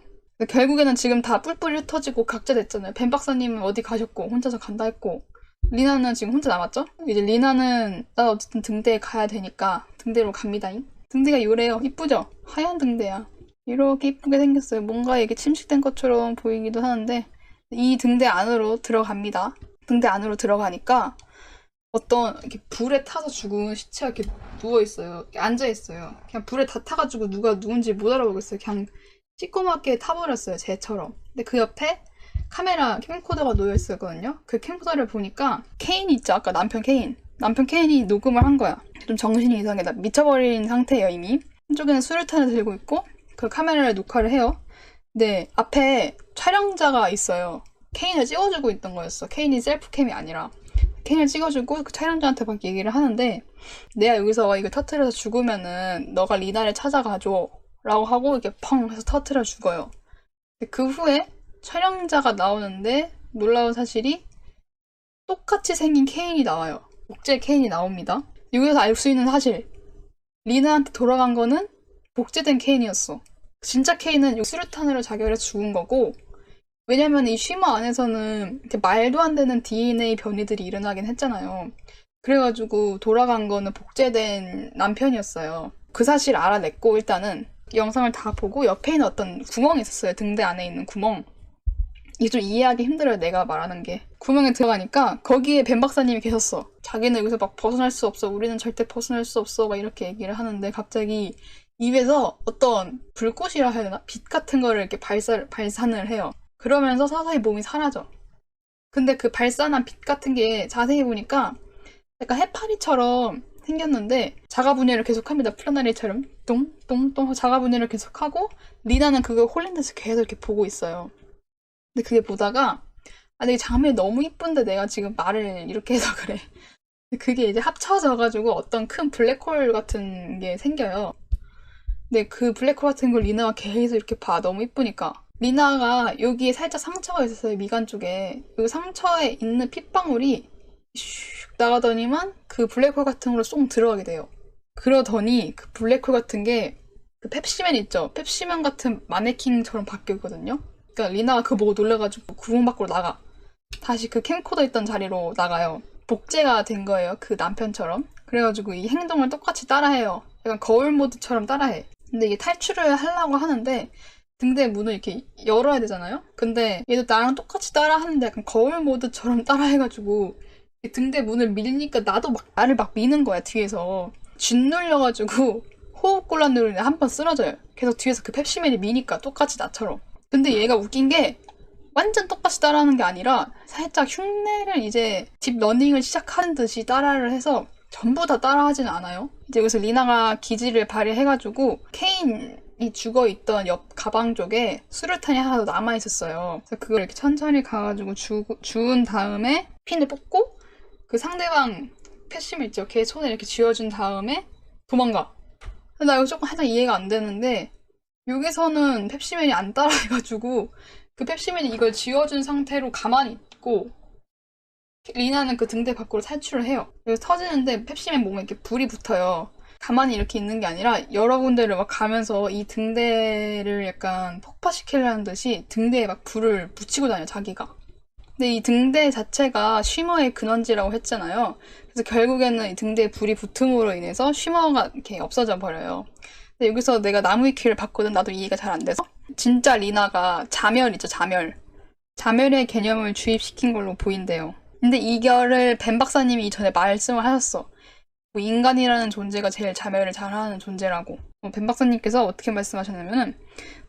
결국에는 지금 다 뿔뿔이 흩어지고 각자 됐잖아요. 벤 박사님은 어디 가셨고 혼자서 간다 했고 리나는 지금 혼자 남았죠? 이제 리나는 나 어쨌든 등대에 가야 되니까 등대로 갑니다잉. 등대가 요래요. 이쁘죠? 하얀 등대야. 이렇게 이쁘게 생겼어요. 뭔가 이게 침식된 것처럼 보이기도 하는데 이 등대 안으로 들어갑니다. 등대 안으로 들어가니까 어떤 이렇게 불에 타서 죽은 시체가 이렇게 누워있어요. 앉아있어요. 그냥 불에 다 타가지고 누가 누군지 못 알아보겠어요. 그냥 찌꺼맣게 타버렸어요. 쟤처럼. 근데 그 옆에 카메라 캠코더가 놓여있었거든요. 그 캠코더를 보니까 케인 있죠? 아까 남편 케인. 남편 케인이 녹음을 한 거야. 좀 정신이 이상해. 나 미쳐버린 상태예요 이미. 한쪽에는 수류탄을 들고 있고 그 카메라를 녹화를 해요. 근데 앞에 촬영자가 있어요. 케인을 찍어주고 있던 거였어. 케인이 셀프캠이 아니라. 케인을 찍어주고 그 촬영자한테 막 얘기를 하는데 내가 여기서 이거 터트려서 죽으면은 너가 리나를 찾아가줘 라고 하고 이렇게 펑 해서 터트려 죽어요. 그 후에 촬영자가 나오는데 놀라운 사실이 똑같이 생긴 케인이 나와요. 복제 케인이 나옵니다. 여기서 알 수 있는 사실 리나한테 돌아간 거는 복제된 케인이었어. 진짜 케인은 수류탄으로 자결해서 죽은 거고 왜냐면 이 쉬머 안에서는 이렇게 말도 안 되는 DNA 변이들이 일어나긴 했잖아요. 그래가지고 돌아간 거는 복제된 남편이었어요. 그 사실 알아냈고 일단은 영상을 다 보고 옆에 있는 어떤 구멍이 있었어요. 등대 안에 있는 구멍. 이게 좀 이해하기 힘들어요. 내가 말하는 게. 구멍에 들어가니까 거기에 벤 박사님이 계셨어. 자기는 여기서 막 벗어날 수 없어. 우리는 절대 벗어날 수 없어. 막 이렇게 얘기를 하는데 갑자기 입에서 어떤 불꽃이라 해야 되나? 빛 같은 거를 이렇게 발산을 해요. 그러면서 서서히 몸이 사라져. 근데 그 발산한 빛 같은 게 자세히 보니까 약간 해파리처럼 생겼는데 자가분해를 계속합니다. 플라나리처럼 똥똥똥 자가분해를 계속하고 리나는 그거 홀린 데서 계속 이렇게 보고 있어요. 근데 그게 보다가 근데 이 장면이 너무 이쁜데 내가 지금 말을 이렇게 해서 그래. 그게 이제 합쳐져가지고 어떤 큰 블랙홀 같은 게 생겨요. 근데 그 블랙홀 같은 걸 리나가 계속 이렇게 봐. 너무 이쁘니까. 리나가 여기에 살짝 상처가 있었어요. 미간 쪽에. 그 상처에 있는 핏방울이 슉 나가더니만 그 블랙홀 같은 걸로 쏙 들어가게 돼요. 그러더니 그 블랙홀 같은 게 그 펩시맨 있죠? 펩시맨 같은 마네킹처럼 바뀌었거든요. 그러니까 리나가 그거 보고 놀라가지고 구멍 밖으로 나가. 다시 그 캠코더 있던 자리로 나가요. 복제가 된 거예요. 그 남편처럼. 그래가지고 이 행동을 똑같이 따라해요. 약간 거울 모드처럼 따라해. 근데 이게 탈출을 하려고 하는데 등대 문을 이렇게 열어야 되잖아요? 근데 얘도 나랑 똑같이 따라하는데 약간 거울 모드처럼 따라해가지고 등대 문을 밀니까 나도 막 나를 막 미는 거야 뒤에서. 짓눌려가지고 호흡곤란 누르는데 한 번 쓰러져요. 계속 뒤에서 그 펩시맨이 미니까 똑같이 나처럼. 근데 얘가 웃긴 게 완전 똑같이 따라하는 게 아니라 살짝 흉내를 이제 딥러닝을 시작하는 듯이 따라를 해서 전부 다 따라하지는 않아요. 이제 여기서 리나가 기지를 발휘해가지고 케인이 죽어있던 옆 가방 쪽에 수류탄이 하나 더 남아있었어요. 그래서 그걸 이렇게 천천히 가가지고 주운 다음에 핀을 뽑고 그 상대방 패시미 있죠. 걔 손에 이렇게 쥐어준 다음에 도망가. 나 이거 조금 살짝 이해가 안 되는데 여기서는 펩시맨이 안 따라해가지고 그 펩시민이 이걸 쥐어준 상태로 가만히 있고 리나는 그 등대 밖으로 탈출을 해요. 그래서 터지는데 펩시민 몸에 이렇게 불이 붙어요. 가만히 이렇게 있는 게 아니라 여러 군데를 막 가면서 이 등대를 약간 폭파시키려는 듯이 등대에 막 불을 붙이고 다녀요, 자기가. 근데 이 등대 자체가 쉬머의 근원지라고 했잖아요. 그래서 결국에는 이 등대에 불이 붙음으로 인해서 쉬머가 이렇게 없어져 버려요. 근데 여기서 내가 나무위키를 봤거든. 나도 이해가 잘 안 돼서. 진짜 리나가 자멸 있죠, 자멸. 자멸의 개념을 주입시킨 걸로 보인대요. 근데 이거를 벤 박사님이 이전에 말씀을 하셨어. 뭐 인간이라는 존재가 제일 자멸을 잘하는 존재라고. 벤 박사님께서 어떻게 말씀하셨냐면은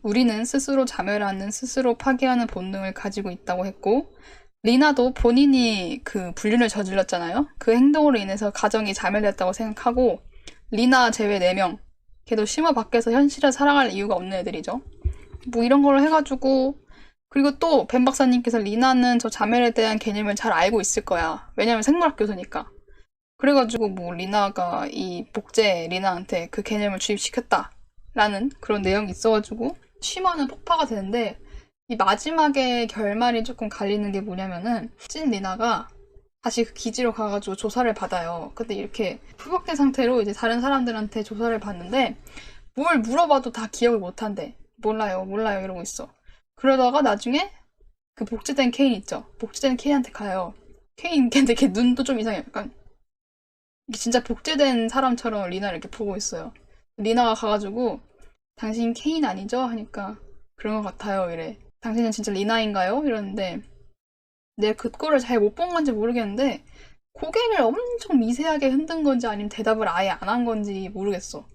우리는 스스로 자멸하는, 스스로 파괴하는 본능을 가지고 있다고 했고 리나도 본인이 그 불륜을 저질렀잖아요. 그 행동으로 인해서 가정이 자멸됐다고 생각하고 리나 제외 4명 걔도 심화 밖에서 현실을 살아갈 이유가 없는 애들이죠. 뭐 이런 걸로 해가지고 그리고 또 벤 박사님께서 리나는 저 자멸에 대한 개념을 잘 알고 있을 거야. 왜냐면 생물학 교수니까. 그래가지고 뭐 리나가 이 복제 리나한테 그 개념을 주입시켰다라는 그런 내용이 있어가지고 쉬머는 폭파가 되는데 이 마지막에 결말이 조금 갈리는 게 뭐냐면은 찐 리나가 다시 그 기지로 가가지고 조사를 받아요. 근데 이렇게 풀복된 상태로 이제 다른 사람들한테 조사를 받는데 뭘 물어봐도 다 기억을 못한대. 몰라요 이러고 있어. 그러다가 나중에 그 복제된 케인 있죠. 복제된 케인한테 가요. 케인 근데 걔 눈도 좀 이상해. 약간 진짜 복제된 사람처럼 리나를 이렇게 보고 있어요. 리나가 가가지고 당신 케인 아니죠? 하니까 그런 것 같아요 이래. 당신은 진짜 리나인가요? 이러는데 내가 그거를 잘 못 본 건지 모르겠는데 고개를 엄청 미세하게 흔든 건지 아니면 대답을 아예 안 한 건지 모르겠어.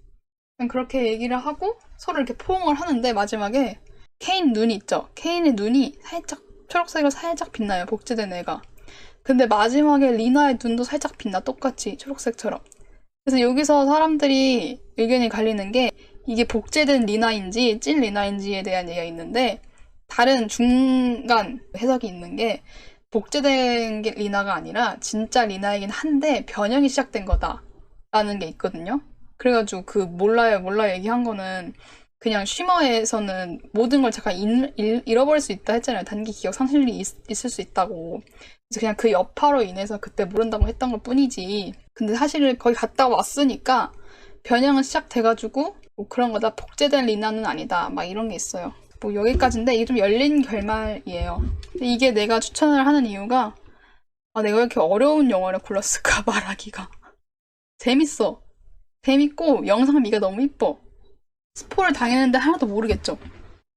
그냥 그렇게 얘기를 하고 서로 이렇게 포옹을 하는데 마지막에 케인 눈이 있죠? 케인의 눈이 살짝 초록색으로 살짝 빛나요. 복제된 애가. 근데 마지막에 리나의 눈도 살짝 빛나. 똑같이 초록색처럼. 그래서 여기서 사람들이 의견이 갈리는 게 이게 복제된 리나인지 찐 리나인지에 대한 얘기가 있는데 다른 중간 해석이 있는 게 복제된 게 리나가 아니라 진짜 리나이긴 한데 변형이 시작된 거다라는 게 있거든요. 그래가지고 그 몰라요 얘기한 거는 그냥 쉬머에서는 모든 걸 잠깐 잃어버릴 수 있다 했잖아요. 단기 기억 상실이 있을 수 있다고. 그래서 그냥 그 여파로 인해서 그때 모른다고 했던 것 뿐이지. 근데 사실 거기 갔다 왔으니까 변형은 시작돼가지고 뭐 그런 거다. 복제된 리나는 아니다. 막 이런 게 있어요. 뭐 여기까지인데 이게 좀 열린 결말이에요. 근데 이게 내가 추천을 하는 이유가 내가 왜 이렇게 어려운 영화를 골랐을까 말하기가. 재밌어. 재밌고 영상미가 너무 이뻐. 스포를 당했는데 하나도 모르겠죠.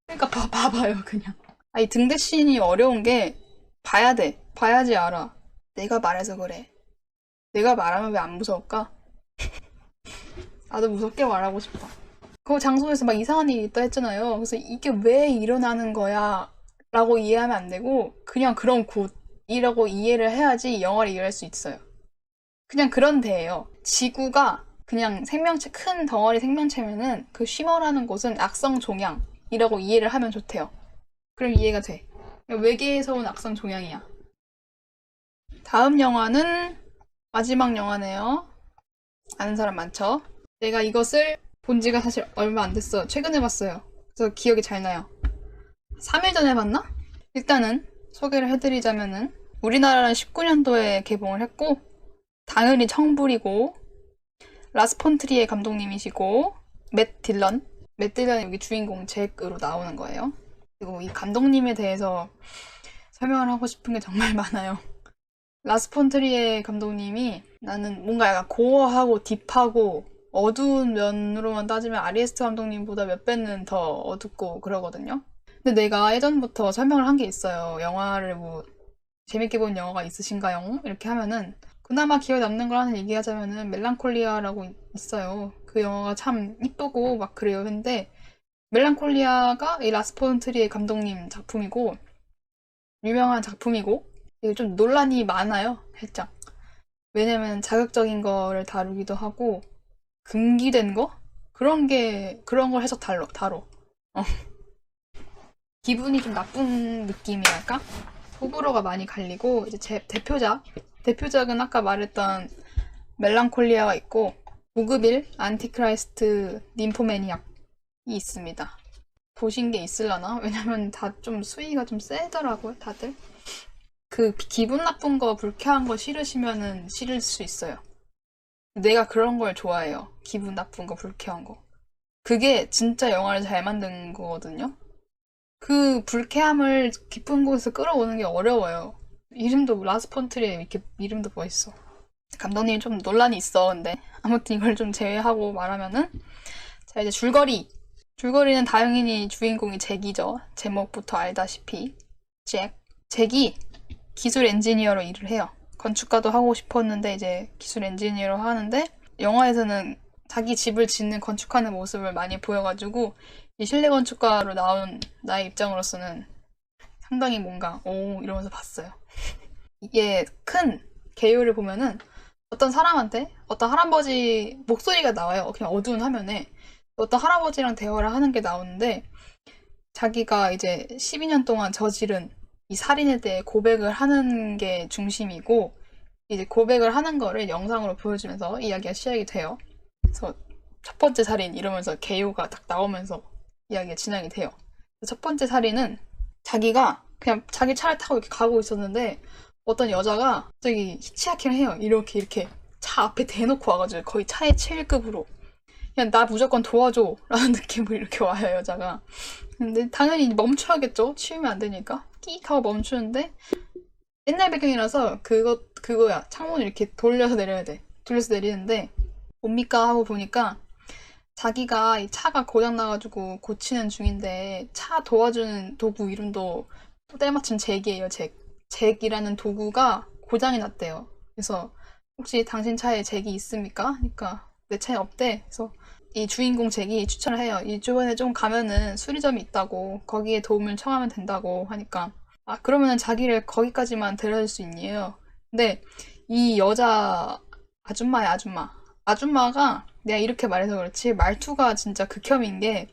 그러니까 봐봐요 그냥. 이 등대 씬이 어려운 게 봐야 돼. 봐야지 알아. 내가 말해서 그래. 내가 말하면 왜 안 무서울까? 나도 무섭게 말하고 싶어. 그 장소에서 막 이상한 일이 있다 했잖아요. 그래서 이게 왜 일어나는 거야? 라고 이해하면 안 되고 그냥 그런 곳이라고 이해를 해야지 영화를 이해할 수 있어요. 그냥 그런 데예요. 지구가 그냥 생명체, 큰 덩어리 생명체면은 그 쉬머라는 곳은 악성 종양이라고 이해를 하면 좋대요. 그럼 이해가 돼. 외계에서 온 악성 종양이야. 다음 영화는 마지막 영화네요. 아는 사람 많죠? 내가 이것을 본 지가 사실 얼마 안 됐어요. 최근에 봤어요. 그래서 기억이 잘 나요. 3일 전에 봤나? 일단은 소개를 해드리자면은 우리나라는 19년도에 개봉을 했고 당연히 청불이고 라스 폰트리에 감독님이시고 맷 딜런이 여기 주인공 잭으로 나오는 거예요. 그리고 이 감독님에 대해서 설명을 하고 싶은 게 정말 많아요. 라스 폰트리에 감독님이 나는 뭔가 약간 고어하고 딥하고 어두운 면으로만 따지면 아리에스트 감독님보다 몇 배는 더 어둡고 그러거든요. 근데 내가 예전부터 설명을 한 게 있어요. 영화를 뭐 재밌게 본 영화가 있으신가요? 이렇게 하면은 그나마 기억에 남는 걸 하나 얘기하자면은 멜랑콜리아라고 있어요. 그 영화가 참 이쁘고 막 그래요. 근데 멜랑콜리아가 이 라스 폰 트리의 감독님 작품이고 유명한 작품이고 이게 좀 논란이 많아요. 살짝. 왜냐면 자극적인 거를 다루기도 하고 금기된 거? 그런 걸 해서 다뤄. 기분이 좀 나쁜 느낌이랄까? 호불호가 많이 갈리고 이제 제 대표작은 아까 말했던 멜랑콜리아가 있고 보그빌, 안티크라이스트, ним포매니악이 있습니다. 보신 게 있으려나? 왜냐면 다 좀 수위가 좀 세더라고요, 다들. 그 기분 나쁜 거, 불쾌한 거 싫으시면은 싫을 수 있어요. 내가 그런 걸 좋아해요. 기분 나쁜 거, 불쾌한 거. 그게 진짜 영화를 잘 만든 거거든요. 그 불쾌함을 깊은 곳에서 끌어오는 게 어려워요. 이름도 라스펀트리에 이렇게 이름도 멋있어. 감독님이 좀 논란이 있어. 근데 아무튼 이걸 좀 제외하고 말하면은 자 이제 줄거리. 줄거리는 당연히 주인공이 잭이죠. 제목부터 알다시피 잭. 잭이 기술 엔지니어로 일을 해요. 건축가도 하고 싶었는데 이제 기술 엔지니어로 하는데 영화에서는 자기 집을 짓는 건축하는 모습을 많이 보여가지고 이 실내 건축가로 나온 나의 입장으로서는 상당히 뭔가 오 이러면서 봤어요. 이게 큰 개요를 보면은 어떤 사람한테 어떤 할아버지 목소리가 나와요. 그냥 어두운 화면에 어떤 할아버지랑 대화를 하는 게 나오는데 자기가 이제 12년 동안 저지른 이 살인에 대해 고백을 하는 게 중심이고 이제 고백을 하는 거를 영상으로 보여주면서 이야기가 시작이 돼요. 그래서 첫 번째 살인 이러면서 개요가 딱 나오면서 이야기가 진행이 돼요. 첫 번째 살인은 자기가 그냥 자기 차를 타고 이렇게 가고 있었는데 어떤 여자가 갑자기 히치하킹을 해요. 이렇게 차 앞에 대놓고 와가지고 거의 차의 7급으로 그냥 나 무조건 도와줘 라는 느낌으로 이렇게 와요 여자가. 근데 당연히 멈춰야겠죠. 치우면 안 되니까 끼익 하고 멈추는데 옛날 배경이라서 그거야. 창문을 이렇게 돌려서 내려야 돼. 돌려서 내리는데 뭡니까 하고 보니까 자기가 이 차가 고장나가지고 고치는 중인데 차 도와주는 도구 이름도 또 때마침 잭이에요. 잭이라는 도구가 고장이 났대요. 그래서 혹시 당신 차에 잭이 있습니까? 그러니까 내 차에 없대. 그래서 이 주인공 잭이 추천을 해요. 이 주변에 좀 가면은 수리점이 있다고 거기에 도움을 청하면 된다고 하니까 아 그러면은 자기를 거기까지만 데려줄 수 있니요. 근데 이 여자 아줌마야 아줌마. 아줌마가 내가 이렇게 말해서 그렇지 말투가 진짜 극혐인 게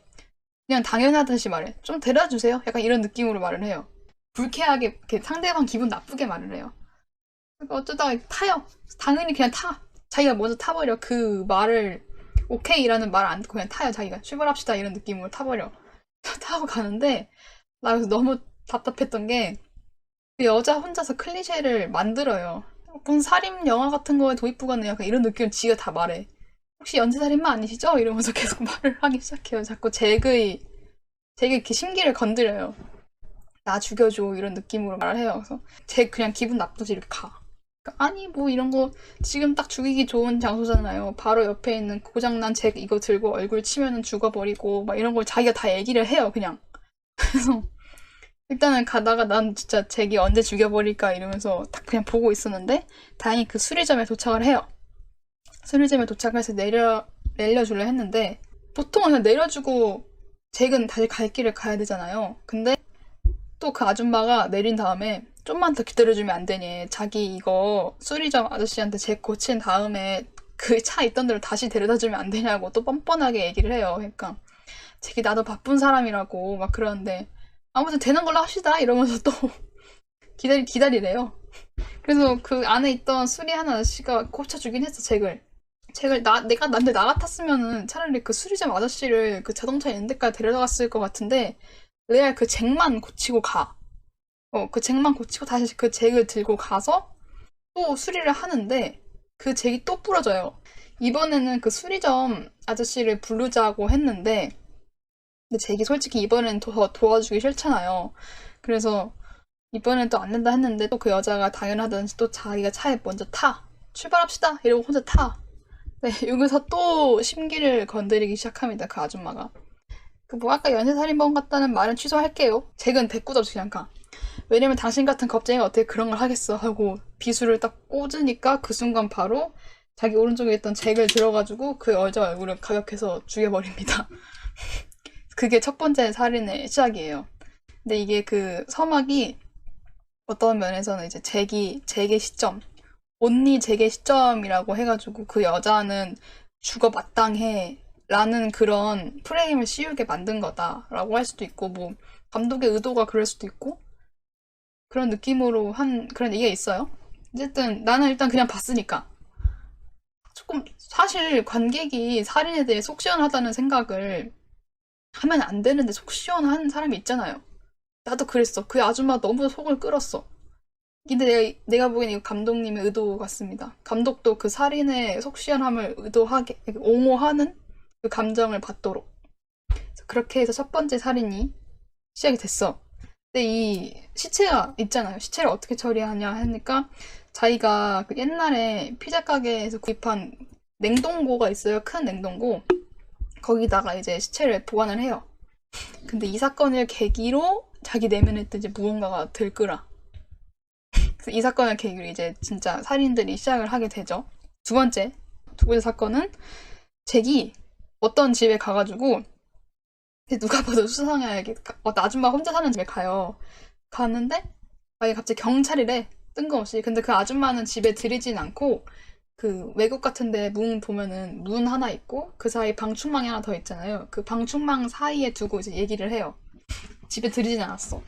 그냥 당연하듯이 말해. 좀 데려다 주세요. 약간 이런 느낌으로 말을 해요. 불쾌하게 이렇게 상대방 기분 나쁘게 말을 해요. 그러니까 어쩌다가 타요. 당연히 그냥 타. 자기가 먼저 타버려. 그 말을 오케이라는 말을 안 듣고 그냥 타요. 자기가 출발합시다 이런 느낌으로 타버려. 타고 가는데 나 그래서 너무 답답했던 게 그 여자 혼자서 클리셰를 만들어요. 무슨 살인 영화 같은 거에 도입부가 약간 이런 느낌을 지가 다 말해. 혹시 연쇄살인마 아니시죠? 이러면서 계속 말을 하기 시작해요. 자꾸 잭의 이렇게 심기를 건드려요. 나 죽여줘 이런 느낌으로 말을 해요. 그래서 잭 그냥 기분 나쁘지 이렇게 가. 그러니까 아니 뭐 이런 거 지금 딱 죽이기 좋은 장소잖아요. 바로 옆에 있는 고장난 잭 이거 들고 얼굴 치면은 죽어버리고 막 이런 걸 자기가 다 얘기를 해요. 그냥. 그래서 일단은 가다가 난 진짜 잭이 언제 죽여버릴까 이러면서 딱 그냥 보고 있었는데 다행히 그 수리점에 도착을 해요. 수리점에 도착해서 내려주려 했는데 보통은 그냥 내려주고 잭은 다시 갈 길을 가야 되잖아요. 근데 또 그 아줌마가 내린 다음에 좀만 더 기다려주면 안 되니 자기 이거 수리점 아저씨한테 잭 고친 다음에 그 차 있던 데로 다시 데려다주면 안 되냐고 또 뻔뻔하게 얘기를 해요. 그러니까 잭이 나도 바쁜 사람이라고 막 그러는데 아무튼 되는 걸로 합시다 이러면서 또 기다리래요. 그래서 그 안에 있던 수리하는 아저씨가 고쳐주긴 했어 잭을. 내가 나 같았으면은 차라리 그 수리점 아저씨를 그 자동차 있는 데까지 데려다갔을 것 같은데 레알 그 잭만 고치고 가. 그 잭만 고치고 다시 그 잭을 들고 가서 또 수리를 하는데 그 잭이 또 부러져요. 이번에는 그 수리점 아저씨를 부르자고 했는데 근데 잭이 솔직히 이번엔 더 도와주기 싫잖아요. 그래서 이번엔 또 안 된다 했는데 또 그 여자가 당연하듯이 또 자기가 차에 먼저 타. 출발합시다. 이러고 혼자 타. 네, 여기서 또 심기를 건드리기 시작합니다. 그 아줌마가. 그 뭐 아까 연쇄살인범 같다는 말은 취소할게요. 잭은 대꾸도 없이 그냥 가. 왜냐면 당신 같은 겁쟁이가 어떻게 그런 걸 하겠어 하고 비수를 딱 꽂으니까 그 순간 바로 자기 오른쪽에 있던 잭을 들어가지고 그 여자 얼굴을 가격해서 죽여버립니다. 그게 첫 번째 살인의 시작이에요. 근데 이게 그 서막이 어떤 면에서는 이제 잭의 시점, 온리 잭의 시점이라고 해가지고 그 여자는 죽어 마땅해 라는 그런 프레임을 씌우게 만든 거다라고 할 수도 있고 뭐 감독의 의도가 그럴 수도 있고 그런 느낌으로 한 그런 얘기가 있어요. 어쨌든 나는 일단 그냥 봤으니까 조금 사실 관객이 살인에 대해 속 시원하다는 생각을 하면 안 되는데 속 시원한 사람이 있잖아요. 나도 그랬어. 그 아줌마 너무 속을 끓었어. 근데 내가 보기엔 이거 감독님의 의도 같습니다. 감독도 그 살인의 속 시원함을 의도하게, 옹호하는 그 감정을 받도록. 그렇게 해서 첫 번째 살인이 시작이 됐어. 근데 이 시체가 있잖아요. 시체를 어떻게 처리하냐 하니까 자기가 그 옛날에 피자 가게에서 구입한 냉동고가 있어요. 큰 냉동고. 거기다가 이제 시체를 보관을 해요. 근데 이 사건을 계기로 자기 내면에 또 이제 무언가가 들끓어. 그래서 이 사건을 계기로 이제 진짜 살인들이 시작을 하게 되죠. 두 번째 사건은 잭이 어떤 집에 가가지고 누가 봐도 수상하게 아줌마 혼자 사는 집에 가요. 갔는데 아예 갑자기 경찰이래. 뜬금없이. 근데 그 아줌마는 집에 들이진 않고 그 외국 같은데 문 보면은 문 하나 있고 그 사이 방충망이 하나 더 있잖아요. 그 방충망 사이에 두고 이제 얘기를 해요. 집에 들이진 않았어.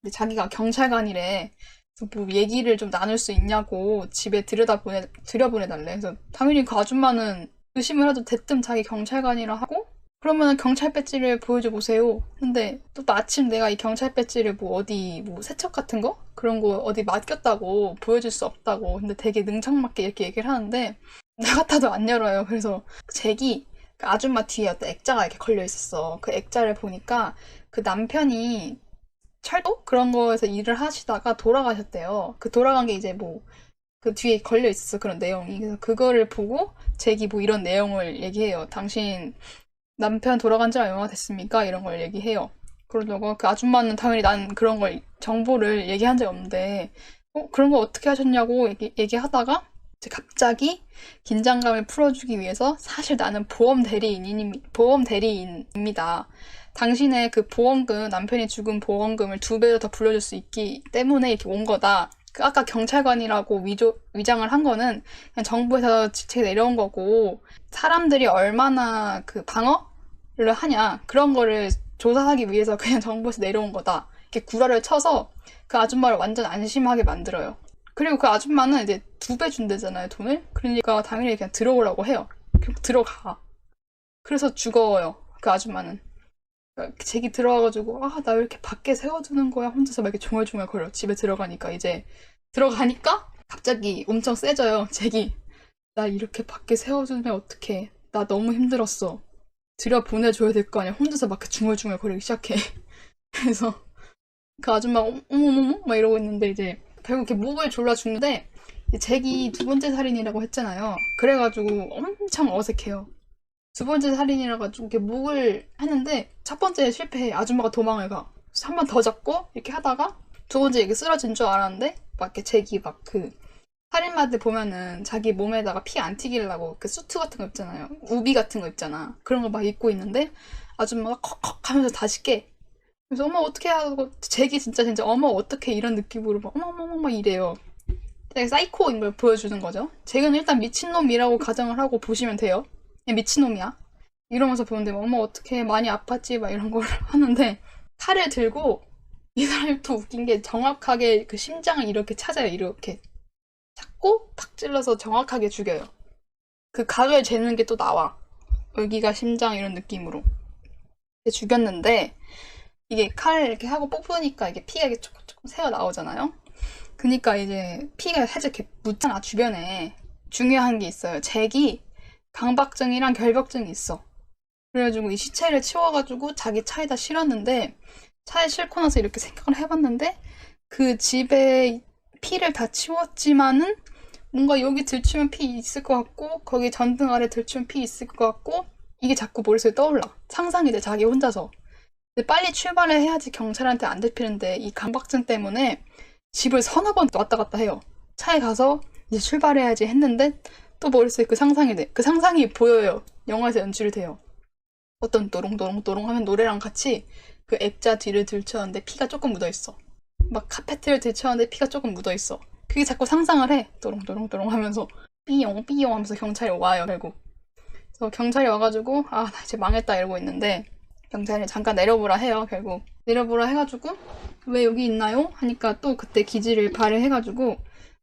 근데 자기가 경찰관이래. 그래서 뭐 얘기를 좀 나눌 수 있냐고 집에 들여보내달래. 그래서 당연히 그 아줌마는 의심을 해도 대뜸 자기 경찰관이라 하고 그러면 경찰 배지를 보여줘 보세요. 근데 또 마침 내가 이 경찰 배지를 뭐 어디 뭐 세척 같은 거? 그런 거 어디 맡겼다고 보여줄 수 없다고. 근데 되게 능청맞게 이렇게 얘기를 하는데 나 같아도 안 열어요. 그래서 잭이 그 아줌마 뒤에 어떤 액자가 이렇게 걸려 있었어. 그 액자를 보니까 그 남편이 철도? 그런 거에서 일을 하시다가 돌아가셨대요. 그 돌아간 게 이제 뭐 그 뒤에 걸려 있었어. 그런 내용이. 그래서 그거를 보고 잭이 뭐 이런 내용을 얘기해요. 당신 남편 돌아간 지 얼마나 됐습니까? 이런 걸 얘기해요. 그러다가 그 아줌마는 당연히 난 그런 걸 정보를 얘기한 적이 없는데 그런 거 어떻게 하셨냐고 얘기하다가 이제 갑자기 긴장감을 풀어주기 위해서 사실 나는 보험 대리인입니다. 당신의 그 보험금, 남편이 죽은 보험금을 2배로 더 불러줄 수 있기 때문에 이렇게 온 거다. 그 아까 경찰관이라고 위장을 한 거는 그냥 정부에서 지책이 내려온 거고 사람들이 얼마나 그 방어를 하냐 그런 거를 조사하기 위해서 그냥 정부에서 내려온 거다. 이렇게 구라를 쳐서 그 아줌마를 완전 안심하게 만들어요. 그리고 그 아줌마는 이제 2배 준대잖아요, 돈을. 그러니까 당연히 그냥 들어오라고 해요. 결국 들어가. 그래서 죽어요, 그 아줌마는. 잭이 들어와가지고 나 왜 이렇게 밖에 세워두는 거야 혼자서 막 이렇게 중얼중얼 거려. 집에 들어가니까 갑자기 엄청 세져요. 잭이 나 이렇게 밖에 세워두면 어떡해. 나 너무 힘들었어. 들여보내줘야 될 거 아니야. 혼자서 막 중얼중얼 거리기 시작해. 그래서 그 아줌마 어머머머 막 이러고 있는데 이제 결국 이렇게 목을 졸라 죽는데 잭이 두 번째 살인이라고 했잖아요. 그래가지고 엄청 어색해요. 두 번째 살인이라 가지고 이렇게 목을 하는데 첫 번째 실패해. 아줌마가 도망을 가. 한 번 더 잡고 이렇게 하다가 두 번째 이게 쓰러진 줄 알았는데 막 이렇게 잭이 막 그 살인마들 보면은 자기 몸에다가 피 안 튀기려고 그 수트 같은 거 입잖아요. 우비 같은 거 입잖아. 그런 거 막 입고 있는데 아줌마가 컥컥 하면서 다시 깨. 그래서 어머 어떻게 하고 잭이 진짜 어머 어떻게 이런 느낌으로 막 어머머머 막 이래요. 되게 사이코인 걸 보여주는 거죠. 잭은 일단 미친놈이라고 가정을 하고 보시면 돼요. 그냥 미친놈이야. 이러면서 보는데 어머 어떻게 많이 아팠지 막 이런 걸 하는데 칼을 들고 이 사람이 또 웃긴 게 정확하게 그 심장을 이렇게 찾아요. 이렇게 찾고 탁 찔러서 정확하게 죽여요. 그 각을 재는 게 또 나와. 여기가 심장 이런 느낌으로 죽였는데 이게 칼을 이렇게 하고 뽑으니까 이게 피가 이게 조금 새어 나오잖아요. 그니까 이제 피가 살짝 이렇게 묻잖아 주변에. 중요한 게 있어요. 잭이 강박증이랑 결벽증이 있어. 그래가지고 이 시체를 치워가지고 자기 차에다 실었는데 차에 싣고 나서 이렇게 생각을 해봤는데 그 집에 피를 다 치웠지만은 뭔가 여기 들추면 피 있을 것 같고 거기 전등 아래 들추면 피 있을 것 같고 이게 자꾸 머릿속에 떠올라. 상상이 돼 자기 혼자서. 근데 빨리 출발을 해야지 경찰한테 안 잡히는데 이 강박증 때문에 집을 서너 번 왔다 갔다 해요. 차에 가서 이제 출발해야지 했는데 또 머릿속에 그 상상이 돼. 그 상상이 보여요. 영화에서 연출이 돼요. 어떤 또롱또롱또롱 하면 노래랑 같이 그 액자 뒤를 들추었는데 피가 조금 묻어있어. 막 카페트를 들추었는데 피가 조금 묻어있어. 그게 자꾸 상상을 해. 또롱또롱또롱 하면서 삐용 삐용 하면서 경찰이 와요 결국. 그래서 경찰이 와가지고 나 이제 망했다 이러고 있는데 경찰이 잠깐 내려보라 해요 결국. 내려보라 해가지고 왜 여기 있나요? 하니까 또 그때 기지를 발휘해가지고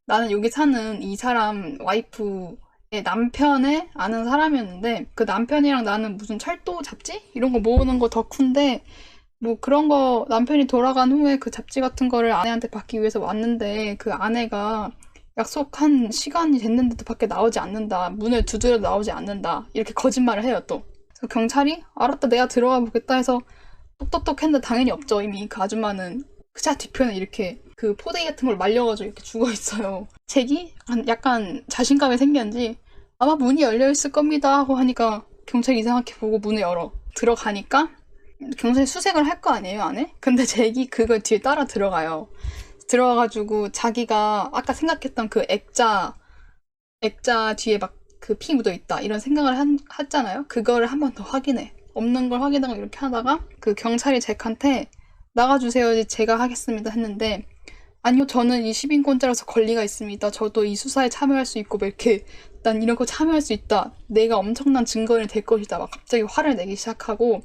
나는 여기 사는 이 사람 와이프의 남편의 아는 사람이었는데 그 남편이랑 나는 무슨 철도 잡지? 이런 거 모으는 거 덕후인데 뭐 그런 거 남편이 돌아간 후에 그 잡지 같은 거를 아내한테 받기 위해서 왔는데 그 아내가 약속한 시간이 됐는데도 밖에 나오지 않는다. 문을 두드려도 나오지 않는다. 이렇게 거짓말을 해요 또. 그래서 경찰이 알았다 내가 들어가 보겠다 해서 똑똑똑 했는데 당연히 없죠. 이미 그 아줌마는 그 차 뒤편에 이렇게 그 포대기 같은 걸 말려가지고 이렇게 죽어 있어요. 잭이 약간 자신감이 생겼는지 아마 문이 열려 있을 겁니다 하고 하니까 경찰이 이상하게 보고 문을 열어. 들어가니까 경찰이 수색을 할 거 아니에요 안에? 근데 잭이 그걸 뒤에 따라 들어가요. 들어가가지고 자기가 아까 생각했던 그 액자 뒤에 막 그 피 묻어 있다 이런 생각을 했잖아요. 그거를 한 번 더 확인해. 없는 걸 확인하고 이렇게 하다가 그 경찰이 잭한테 나가주세요. 제가 하겠습니다 했는데 아니요 저는 이 10인권자라서 권리가 있습니다. 저도 이 수사에 참여할 수 있고 뭐 이렇게 난 이런 거 참여할 수 있다. 내가 엄청난 증거를 될 것이다. 막 갑자기 화를 내기 시작하고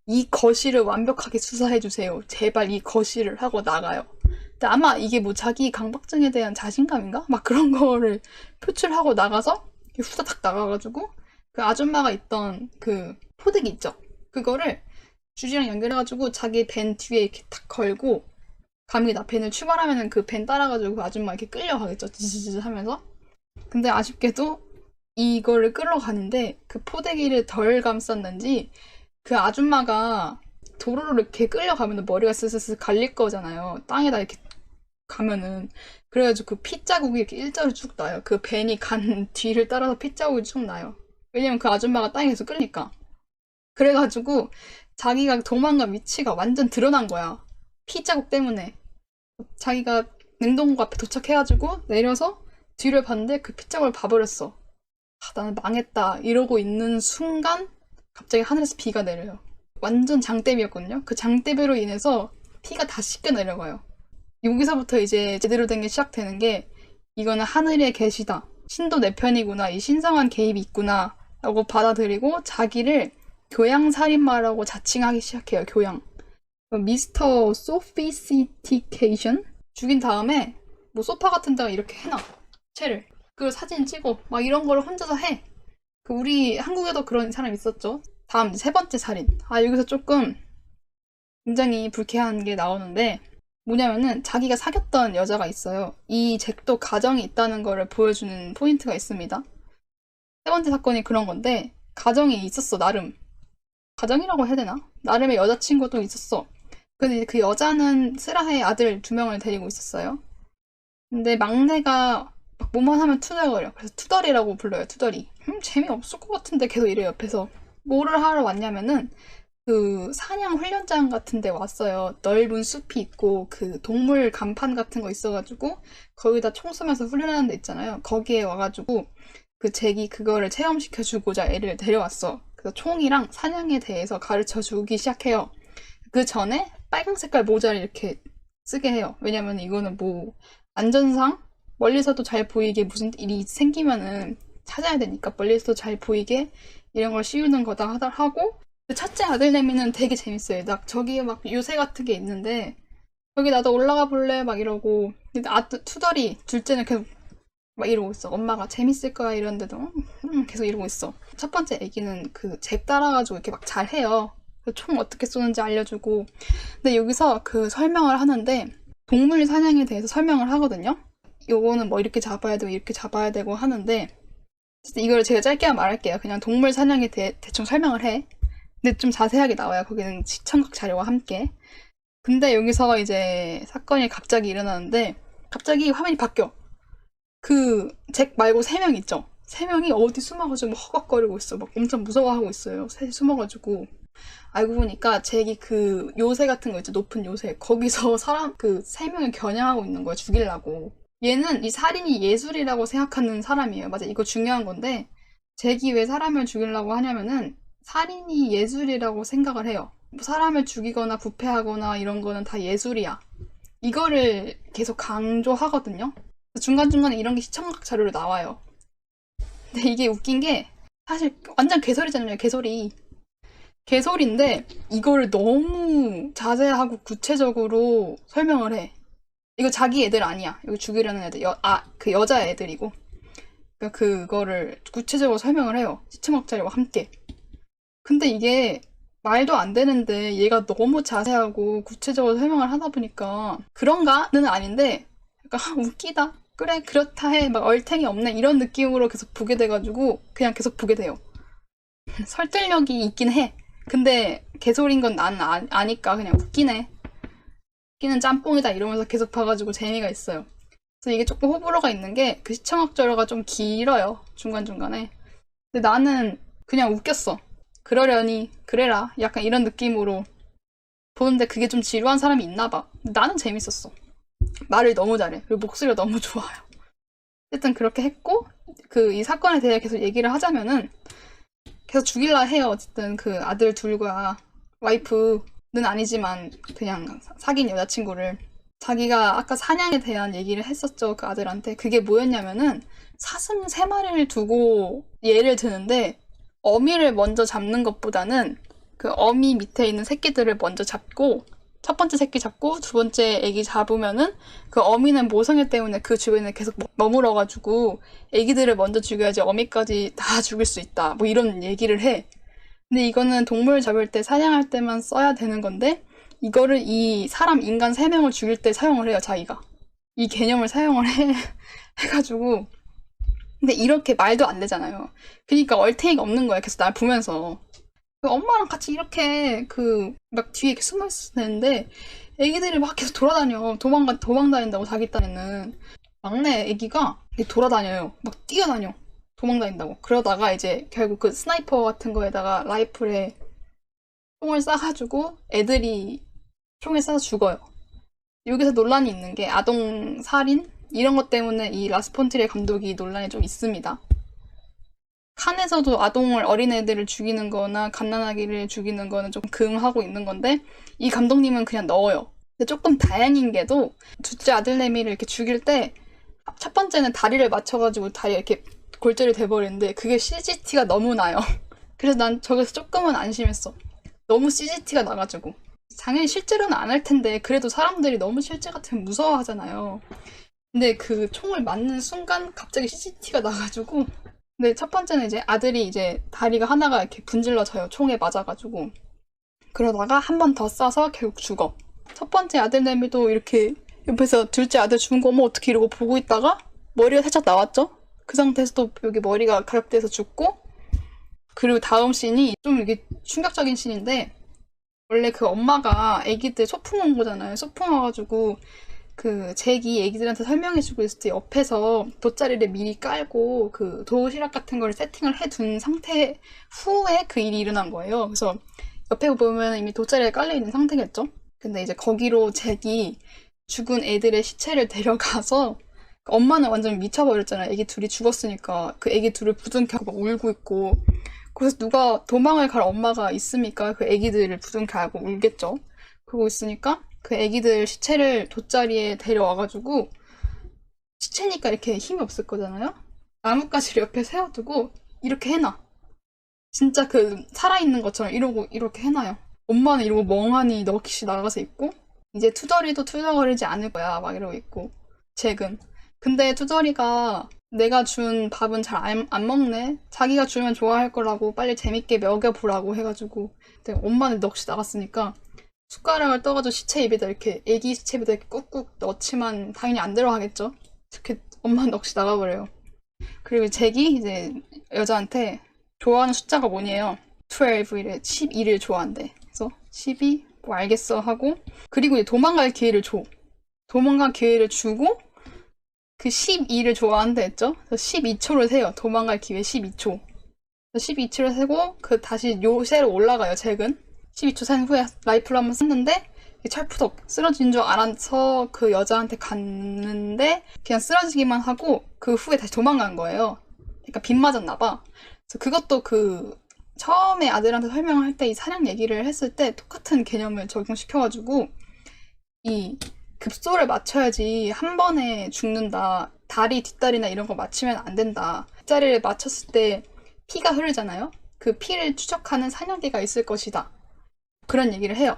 이 거실을 완벽하게 수사해주세요. 제발 이 거실을 하고 나가요. 근데 아마 이게 뭐 자기 강박증에 대한 자신감인가? 막 그런 거를 표출하고 나가서 후다닥 나가가지고 그 아줌마가 있던 그 포대기 있죠? 그거를 주지랑 연결해가지고 자기 밴 뒤에 이렇게 탁 걸고 갑니다. 밴을 출발하면은 그 밴 따라가지고 그 아줌마 이렇게 끌려가겠죠. 지지지 하면서. 근데 아쉽게도 이거를 끌어가는데 그 포대기를 덜 감쌌는지 그 아줌마가 도로로 이렇게 끌려가면 머리가 스스스 갈릴 거잖아요. 땅에다 이렇게 가면은. 그래가지고 그 핏자국이 이렇게 일자로 쭉 나요. 그 밴이 간 뒤를 따라서 핏자국이 쭉 나요. 왜냐면 그 아줌마가 땅에 계속 끌리니까. 그래가지고 자기가 도망간 위치가 완전 드러난 거야. 핏자국 때문에. 자기가 냉동고 앞에 도착해가지고 내려서 뒤를 봤는데 그 핏자국을 봐버렸어. 나는 망했다 이러고 있는 순간 갑자기 하늘에서 비가 내려요. 완전 장대비였거든요. 그 장대비로 인해서 피가 다 씻겨 내려가요. 여기서부터 이제 제대로 된 게 시작되는 게 이거는 하늘의 계시다. 신도 내 편이구나. 이 신성한 개입이 있구나. 라고 받아들이고 자기를 교양살인마라고 자칭하기 시작해요. 교양. 미스터 소피스티케이션? 죽인 다음에 뭐 소파 같은 데가 이렇게 해놔. 채를. 그리고 사진 찍어. 막 이런 걸 혼자서 해. 우리 한국에도 그런 사람 있었죠. 다음 세 번째 살인. 여기서 조금 굉장히 불쾌한 게 나오는데 뭐냐면은 자기가 사귀었던 여자가 있어요. 이 잭도 가정이 있다는 거를 보여주는 포인트가 있습니다. 세 번째 사건이 그런 건데 가정이 있었어 나름. 가정이라고 해야 되나? 나름의 여자친구도 있었어. 근데 그 여자는 쓰라해 아들 2명을 데리고 있었어요. 근데 막내가 막 뭐만 하면 투덜거려. 그래서 투덜이라고 불러요. 투덜이. 재미없을 것 같은데 계속 이래 옆에서. 뭐를 하러 왔냐면은 그 사냥 훈련장 같은 데 왔어요. 넓은 숲이 있고 그 동물 간판 같은 거 있어가지고 거기다 총 쏘면서 훈련하는 데 있잖아요. 거기에 와가지고 그 잭이 그거를 체험시켜주고자 애를 데려왔어. 그래서 총이랑 사냥에 대해서 가르쳐주기 시작해요. 그 전에 빨간 색깔 모자를 이렇게 쓰게 해요. 왜냐면 이거는 뭐 안전상 멀리서도 잘 보이게 무슨 일이 생기면은 찾아야 되니까 멀리서도 잘 보이게 이런 걸 씌우는 거다 하고 그 첫째 아들내미는 되게 재밌어요. 저기 막 요새 같은 게 있는데 여기 나도 올라가 볼래 막 이러고 근데 투덜이 둘째는 계속 막 이러고 있어. 엄마가 재밌을 거야 이러는데도 계속 이러고 있어. 첫 번째 애기는 그 잭 따라가지고 이렇게 막 잘해요. 총 어떻게 쏘는지 알려주고 근데 여기서 그 설명을 하는데 동물 사냥에 대해서 설명을 하거든요. 요거는 뭐 이렇게 잡아야 되고 이렇게 잡아야 되고 하는데 이걸 제가 짧게 말할게요. 그냥 동물 사냥에 대해 대충 설명을 해. 근데 좀 자세하게 나와요. 거기는 시청각 자료와 함께. 근데 여기서 이제 사건이 갑자기 일어나는데 갑자기 화면이 바뀌어. 그 잭 말고 3명 있죠. 3명이 어디 숨어가지고 허걱거리고 있어. 막 엄청 무서워하고 있어요. 셋이 숨어가지고. 알고 보니까 잭이 그 요새 같은 거 있죠. 높은 요새. 거기서 사람 그 3명을 겨냥하고 있는 거야. 죽이려고. 얘는 이 살인이 예술이라고 생각하는 사람이에요. 맞아. 이거 중요한 건데 잭이 왜 사람을 죽이려고 하냐면은 살인이 예술이라고 생각을 해요. 뭐 사람을 죽이거나 부패하거나 이런 거는 다 예술이야. 이거를 계속 강조하거든요. 중간중간에 이런 게 시청각 자료로 나와요. 근데 이게 웃긴 게 사실 완전 개소리잖아요. 개소리. 개소리인데 이거를 너무 자세하고 구체적으로 설명을 해. 이거 자기 애들 아니야. 이거 죽이려는 애들. 그 여자 애들이고. 그러니까 그거를 구체적으로 설명을 해요. 시청각 자료와 함께. 근데 이게 말도 안 되는데 얘가 너무 자세하고 구체적으로 설명을 하다 보니까 그런가는 아닌데 약간 웃기다. 그래 그렇다 해. 막 얼탱이 없네. 이런 느낌으로 계속 보게 돼가지고 그냥 계속 보게 돼요. 설득력이 있긴 해. 근데 개소리인 건 난 아니까 그냥 웃기네. 웃기는 짬뽕이다 이러면서 계속 봐가지고 재미가 있어요. 그래서 이게 조금 호불호가 있는 게 그 시청각 자료가 좀 길어요. 중간중간에. 근데 나는 그냥 웃겼어. 그러려니 그래라 약간 이런 느낌으로 보는데 그게 좀 지루한 사람이 있나 봐. 나는 재밌었어. 말을 너무 잘해. 그리고 목소리가 너무 좋아요. 어쨌든 그렇게 했고 그 이 사건에 대해 계속 얘기를 하자면은 계속 죽일라 해요. 어쨌든 그 아들 둘과 와이프는 아니지만 그냥 사귄 여자친구를. 자기가 아까 사냥에 대한 얘기를 했었죠. 그 아들한테. 그게 뭐였냐면은 사슴 3마리를 두고 예를 드는데 어미를 먼저 잡는 것보다는 그 어미 밑에 있는 새끼들을 먼저 잡고 첫 번째 새끼 잡고 두 번째 애기 잡으면은 그 어미는 모성애 때문에 그 주변에 계속 머물어가지고 애기들을 먼저 죽여야지 어미까지 다 죽일 수 있다. 뭐 이런 얘기를 해. 근데 이거는 동물 잡을 때 사냥할 때만 써야 되는 건데 이거를 이 사람 인간 3명을 죽일 때 사용을 해요. 자기가. 이 개념을 사용을 해가지고 근데 이렇게 말도 안 되잖아요. 그러니까 얼탱이가 없는 거야. 계속 날 보면서. 엄마랑 같이 이렇게 막 뒤에 이렇게 숨어 있었는데 애기들이 막 계속 돌아다녀. 도망 다닌다고 자기 딴에는. 막내 애기가 돌아다녀요. 막 뛰어다녀. 도망 다닌다고. 그러다가 이제 결국 그 스나이퍼 같은 거에다가 라이플에 총을 쏴가지고 애들이 총에 쏴서 죽어요. 여기서 논란이 있는 게 아동 살인? 이런 것 때문에 이 라스폰트리에 감독이 논란이 좀 있습니다. 칸에서도 어린애들을 죽이는 거나 갓난아기를 죽이는 거는 좀 금하고 있는 건데 이 감독님은 그냥 넣어요. 근데 조금 다행인 게도 둘째 아들내미를 이렇게 죽일 때 첫 번째는 다리를 맞춰가지고 다리가 이렇게 골절이 돼버리는데 그게 CGT가 너무 나요. 그래서 난 저기서 조금은 안심했어. 너무 CGT가 나가지고. 당연히 실제로는 안 할 텐데 그래도 사람들이 너무 실제 같으면 무서워하잖아요. 근데 그 총을 맞는 순간 갑자기 CGT가 나가지고 근데 첫 번째는 이제 아들이 이제 다리가 하나가 이렇게 분질러져요. 총에 맞아가지고. 그러다가 한 번 더 쏴서 결국 죽어. 첫 번째 아들내미도 이렇게 옆에서 둘째 아들 죽은 거 어머 어떻게 이러고 보고 있다가 머리가 살짝 나왔죠? 그 상태에서도 여기 머리가 가격돼서 죽고 그리고 다음 씬이 좀 이게 충격적인 씬인데 원래 그 엄마가 애기들 소풍 온 거잖아요. 소풍 와가지고 그 잭이 애기들한테 설명해주고 있을 때 옆에서 돗자리를 미리 깔고 그 도시락 같은 걸 세팅을 해둔 상태 후에 그 일이 일어난 거예요. 그래서 옆에 보면 이미 돗자리에 깔려있는 상태겠죠? 근데 이제 거기로 잭이 죽은 애들의 시체를 데려가서 엄마는 완전 미쳐버렸잖아요. 애기 둘이 죽었으니까 그 애기 둘을 부둥켜서 막 울고 있고 그래서 누가 도망을 갈 엄마가 있으니까 그 애기들을 부둥켜 안고 울겠죠. 그러고 있으니까 그 애기들 시체를 돗자리에 데려와가지고 시체니까 이렇게 힘이 없을 거잖아요. 나뭇가지를 옆에 세워두고 이렇게 해놔. 진짜 그 살아있는 것처럼 이렇게 해놔요. 엄마는 이러고 멍하니 넋이 나가서 있고 이제 투덜이도 투덜거리지 않을 거야 막 이러고 있고 잭은. 근데 투덜이가 내가 준 밥은 잘 안 먹네. 자기가 주면 좋아할 거라고 빨리 재밌게 먹여보라고 해가지고 근데 엄마는 넋이 나갔으니까 숟가락을 떠가지고 시체 입에다 이렇게 애기 시체 입에다 이렇게 꾹꾹 넣지만 당연히 안 들어가겠죠. 이렇게 엄마는 넋이 나가버려요. 그리고 잭이 이제 여자한테 좋아하는 숫자가 뭐냐요. 12이래 12를 좋아한대. 그래서 12? 뭐 알겠어 하고 그리고 이제 도망갈 기회를 줘. 도망갈 기회를 주고 그 12를 좋아한다 했죠. 그래서 12초를 세요. 도망갈 기회 12초. 12초를 세고 그 다시 요새로 올라가요. 잭은. 12초 센 후에 라이플을 한번 쐈는데 철푸덕 쓰러진 줄 알아서 그 여자한테 갔는데 그냥 쓰러지기만 하고 그 후에 다시 도망간 거예요. 그러니까 빗 맞았나 봐. 그래서 그것도 그 처음에 아들한테 설명할 때 이 사냥 얘기를 했을 때 똑같은 개념을 적용시켜가지고 이 급소를 맞춰야지 한 번에 죽는다. 다리, 뒷다리나 이런 거 맞추면 안 된다. 뒷다리를 맞췄을 때 피가 흐르잖아요. 그 피를 추적하는 사냥개가 있을 것이다. 그런 얘기를 해요.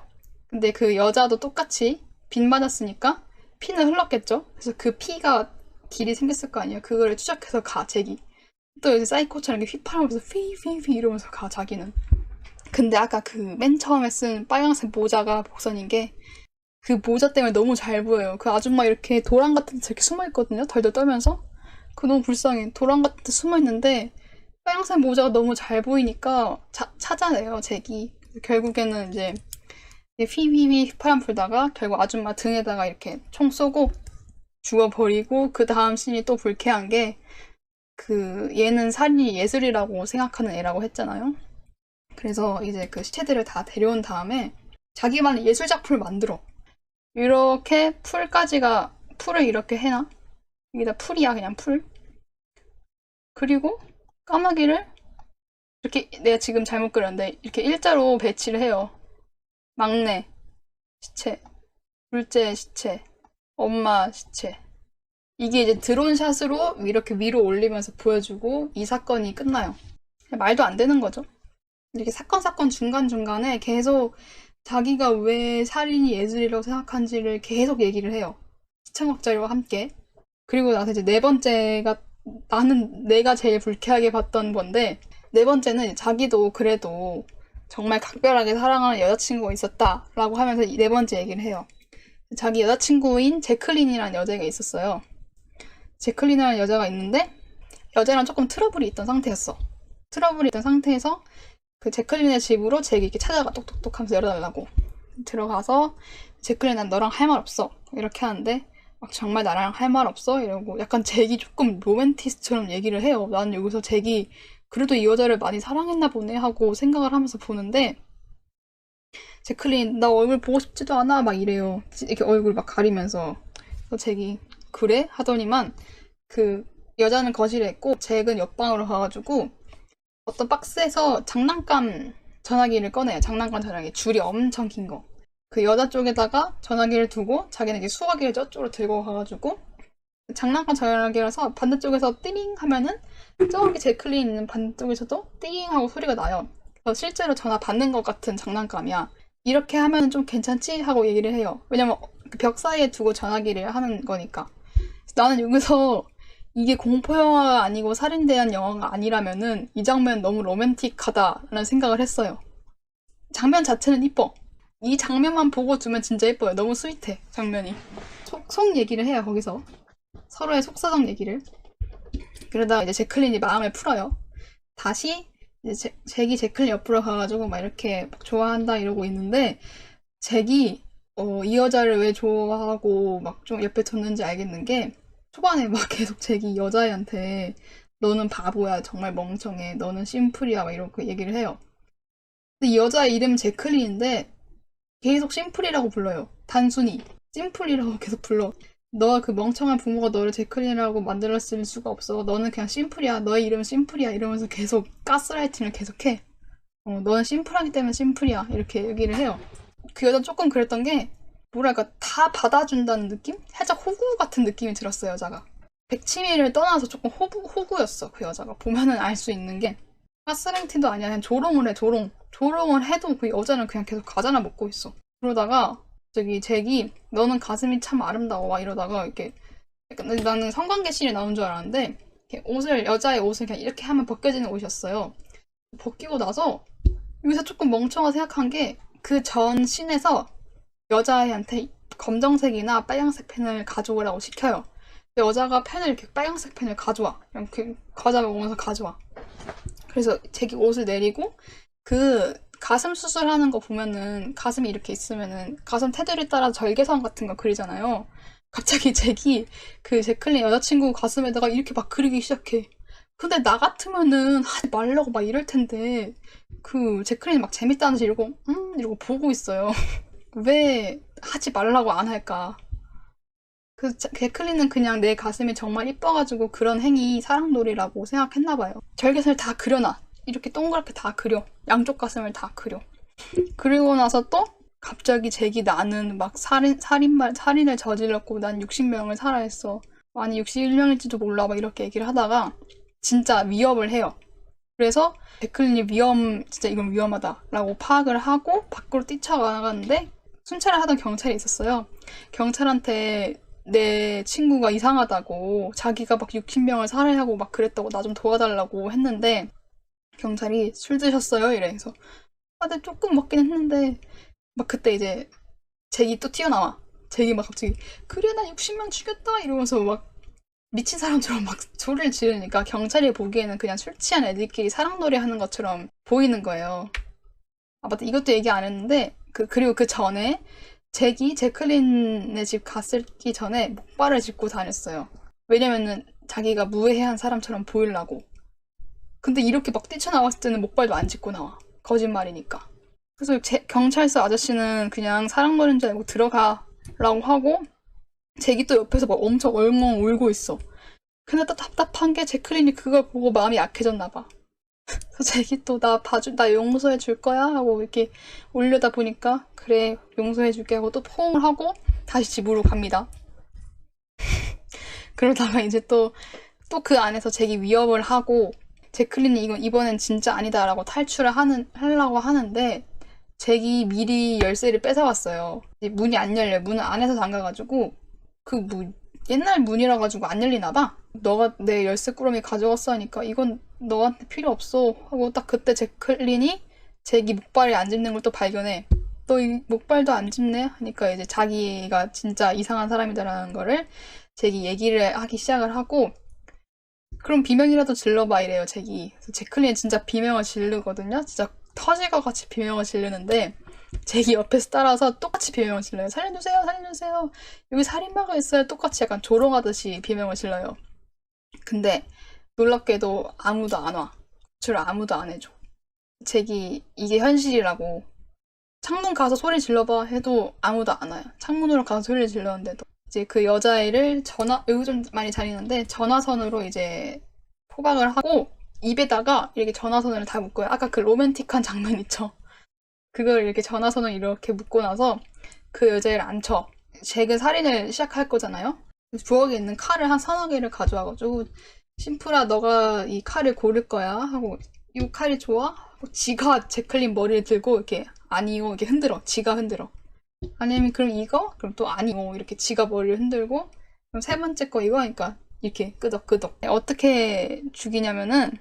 근데 그 여자도 똑같이 빗 맞았으니까 피는 흘렀겠죠. 그래서 그 피가 길이 생겼을 거 아니에요. 그거를 추적해서 잭이. 또 이제 사이코처럼 이렇게 휘파람하면서 휘휘휘 이러면서 가 자기는. 근데 아까 그 맨 처음에 쓴 빨간색 모자가 복선인 게 그 모자 때문에 너무 잘 보여요. 그 아줌마 이렇게 도랑 같은 데 이렇게 숨어있거든요. 덜덜 떨면서. 그거 너무 불쌍해. 도랑 같은 데 숨어있는데 빨간색 모자가 너무 잘 보이니까 찾아내요, 잭이. 결국에는 이제 휘휘휘 휘파람 불다가 결국 아줌마 등에다가 이렇게 총 쏘고 죽어버리고, 그 다음 씬이 또 불쾌한 게 그 얘는 살인이 예술이라고 생각하는 애라고 했잖아요. 그래서 이제 그 시체들을 다 데려온 다음에 자기만의 예술 작품을 만들어. 이렇게 풀을 이렇게 해놔. 이게 다 풀이야, 그냥 풀. 그리고 까마귀를 이렇게, 내가 지금 잘못 그렸는데 이렇게 일자로 배치를 해요. 막내 시체, 둘째 시체, 엄마 시체. 이게 이제 드론샷으로 이렇게 위로 올리면서 보여주고 이 사건이 끝나요. 말도 안 되는 거죠. 이렇게 사건 중간중간에 계속 자기가 왜 살인이 예술이라고 생각한지를 계속 얘기를 해요. 시청각자료와 함께. 그리고 나서 이제 네 번째가 내가 제일 불쾌하게 봤던 건데, 네 번째는 자기도 그래도 정말 각별하게 사랑하는 여자친구가 있었다라고 하면서 이 네 번째 얘기를 해요. 자기 여자친구인 제클린이라는 여자가 있었어요. 제클린이라는 여자가 있는데 여자랑 조금 트러블이 있던 상태였어. 트러블이 있던 상태에서 그 제클린의 집으로 잭이 이렇게 찾아가, 똑똑똑 하면서 열어달라고. 들어가서 제클린, 난 너랑 할 말 없어, 이렇게 하는데 막 정말 나랑 할 말 없어? 이러고 약간 잭이 조금 로맨티스트처럼 얘기를 해요. 나는 여기서 잭이 그래도 이 여자를 많이 사랑했나 보네 하고 생각을 하면서 보는데, 제클린 나 얼굴 보고 싶지도 않아 막 이래요. 이렇게 얼굴 막 가리면서. 그래서 잭이 그래? 하더니만 그 여자는 거실에 있고 잭은 옆방으로 가가지고 어떤 박스에서 장난감 전화기를 꺼내요. 장난감 전화기. 줄이 엄청 긴 거. 그 여자 쪽에다가 전화기를 두고 자기는 이제 수화기를 저쪽으로 들고 가가지고 장난감 전화기라서 반대쪽에서 띠링 하면은 저기 제클린 있는 반대쪽에서도 띠링 하고 소리가 나요. 그래서 실제로 전화 받는 것 같은 장난감이야. 이렇게 하면 좀 괜찮지? 하고 얘기를 해요. 왜냐면 벽 사이에 두고 전화기를 하는 거니까. 나는 여기서 이게 공포영화가 아니고 살인에 대한 영화가 아니라면은 이 장면 너무 로맨틱하다라는 생각을 했어요. 장면 자체는 이뻐. 이 장면만 보고 두면 진짜 예뻐요. 너무 스윗해, 장면이. 속 얘기를 해요, 거기서. 서로의 속사정 얘기를. 그러다가 이제 제클린이 마음을 풀어요. 다시 이제 잭이 제클린 옆으로 가가지고 막 이렇게 막 좋아한다 이러고 있는데, 잭이 이 여자를 왜 좋아하고 막 좀 옆에 뒀는지 알겠는 게, 초반에 막 계속 잭이 여자애한테 너는 바보야, 정말 멍청해, 너는 심플이야 막 이렇게 얘기를 해요. 근데 이 여자의 이름은 제클린인데 계속 심플이라고 불러요. 단순히 심플이라고 계속 불러. 너 그 멍청한 부모가 너를 제클린이라고 만들었을 수가 없어. 너는 그냥 심플이야. 너의 이름은 심플이야. 이러면서 계속 가스라이팅을 계속해. 너는 심플하기 때문에 심플이야. 이렇게 얘기를 해요. 그 여자는 조금 그랬던 게, 뭐랄까, 다 받아준다는 느낌? 살짝 호구 같은 느낌이 들었어요, 여자가. 백치미를 떠나서 조금 호구였어, 그 여자가. 보면은 알 수 있는 게. 가스라이팅도 아니야. 그냥 조롱을 해, 조롱. 조롱을 해도 그 여자는 그냥 계속 과자나 먹고 있어. 그러다가 저기 잭이 너는 가슴이 참 아름다워 막 이러다가 이렇게, 약간 나는 성관계 씬이 나온 줄 알았는데 이렇게 여자의 옷을 그냥 이렇게 하면 벗겨지는 옷이었어요. 벗기고 나서 여기서 조금 멍청하게 생각한 게, 그 전 씬에서 여자애한테 검정색이나 빨간색 펜을 가져오라고 시켜요. 근데 여자가 펜을 이렇게 빨간색 펜을 가져와. 그냥 이렇게 과자 먹으면서 가져와. 그래서 잭이 옷을 내리고, 그 가슴 수술하는 거 보면은 가슴이 이렇게 있으면은 가슴 테두리 따라 절개선 같은 거 그리잖아요. 갑자기 잭이 그 제클린 여자친구 가슴에다가 이렇게 막 그리기 시작해. 근데 나 같으면은 하지 말라고 막 이럴 텐데, 그 제클린이 막 재밌다는 듯이 이러고 보고 있어요. 왜 하지 말라고 안 할까? 그 제클린은 그냥 내 가슴이 정말 이뻐가지고 그런 행위 사랑놀이라고 생각했나봐요. 절개선을 다 그려놔. 이렇게 동그랗게 다 그려. 양쪽 가슴을 다 그려. 그리고 나서 또 갑자기 잭이 나는 막 살인을 저질렀고 난 60명을 살해했어. 아니 61명일지도 몰라 막 이렇게 얘기를 하다가 진짜 위협을 해요. 그래서 제클린이 진짜 이건 위험하다라고 파악을 하고 밖으로 뛰쳐나가는데 순찰을 하던 경찰이 있었어요. 경찰한테 내 친구가 이상하다고 자기가 막 60명을 살해하고 막 그랬다고 나 좀 도와달라고 했는데 경찰이 술 드셨어요? 이래. 그래서 네, 조금 먹긴 했는데 막 그때 이제 잭이 또 튀어나와. 잭이 막 갑자기 그래 나 60명 죽였다 이러면서 막 미친 사람처럼 막 소리를 지르니까 경찰이 보기에는 그냥 술 취한 애들끼리 사랑놀이 하는 것처럼 보이는 거예요. 아 맞다 이것도 얘기 안 했는데 그리고 그 전에 잭이 제클린네 집 갔기 전에 목발을 짚고 다녔어요. 왜냐면은 자기가 무해한 사람처럼 보이려고. 근데 이렇게 막 뛰쳐나왔을 때는 목발도 안 짚고 나와. 거짓말이니까. 그래서 경찰서 아저씨는 그냥 사랑놀이인 줄 알고 들어가라고 하고 잭이 또 옆에서 막 엄청 엉엉 울고 있어. 근데 또 답답한 게 제클린이 그걸 보고 마음이 약해졌나 봐. 그래서 잭이 또 나 용서해 줄 거야? 하고 이렇게 올려다 보니까 그래 용서해 줄게 하고 또 포옹을 하고 다시 집으로 갑니다. 그러다가 이제 또 그 안에서 잭이 위협을 하고 제클린이 이번엔 진짜 아니다라고 탈출을 하려고 하는데 잭이 미리 열쇠를 뺏어왔어요. 문이 안 열려요. 문은 안에서 잠가가지고 옛날 문이라 가지고 안 열리나 봐. 너가 내 열쇠 꾸러미 가져갔어 하니까 이건 너한테 필요 없어 하고 딱 그때 제클린이 잭이 목발이 안 짚는 걸 또 발견해. 너 이 목발도 안 짚네? 하니까 이제 자기가 진짜 이상한 사람이다라는 거를 잭이 얘기를 하기 시작을 하고 그럼 비명이라도 질러봐 이래요 잭이. 그래서 제클린이 진짜 비명을 지르거든요. 진짜 터질것 같이 비명을 지르는데 잭이 옆에서 따라서 똑같이 비명을 질러요. 살려주세요 살려주세요 여기 살인마가 있어요. 똑같이 약간 조롱하듯이 비명을 질러요. 근데 놀랍게도 아무도 안 와. 구출을 아무도 안 해줘. 잭이 이게 현실이라고 창문 가서 소리 질러봐 해도 아무도 안 와요. 창문으로 가서 소리를 질렀는데도 이제 그 여자애를 여기 좀 많이 잘리는데 전화선으로 이제 포박을 하고 입에다가 이렇게 전화선을 다 묶어요. 아까 그 로맨틱한 장면 있죠? 그걸 이렇게 전화선을 이렇게 묶고 나서 그 여자애를 안 쳐. 잭은 살인을 시작할 거잖아요? 부엌에 있는 칼을 한 서너 개를 가져와가지고 심플아 너가 이 칼을 고를 거야 하고 이 칼이 좋아? 하고 지가 제클린 머리를 들고 이렇게 아니요 이렇게 흔들어. 지가 흔들어. 아니면 그럼 이거? 그럼 또 아니요 이렇게 지가 머리를 흔들고 그럼 세 번째 거 이거 하니까 이렇게 끄덕끄덕. 어떻게 죽이냐면은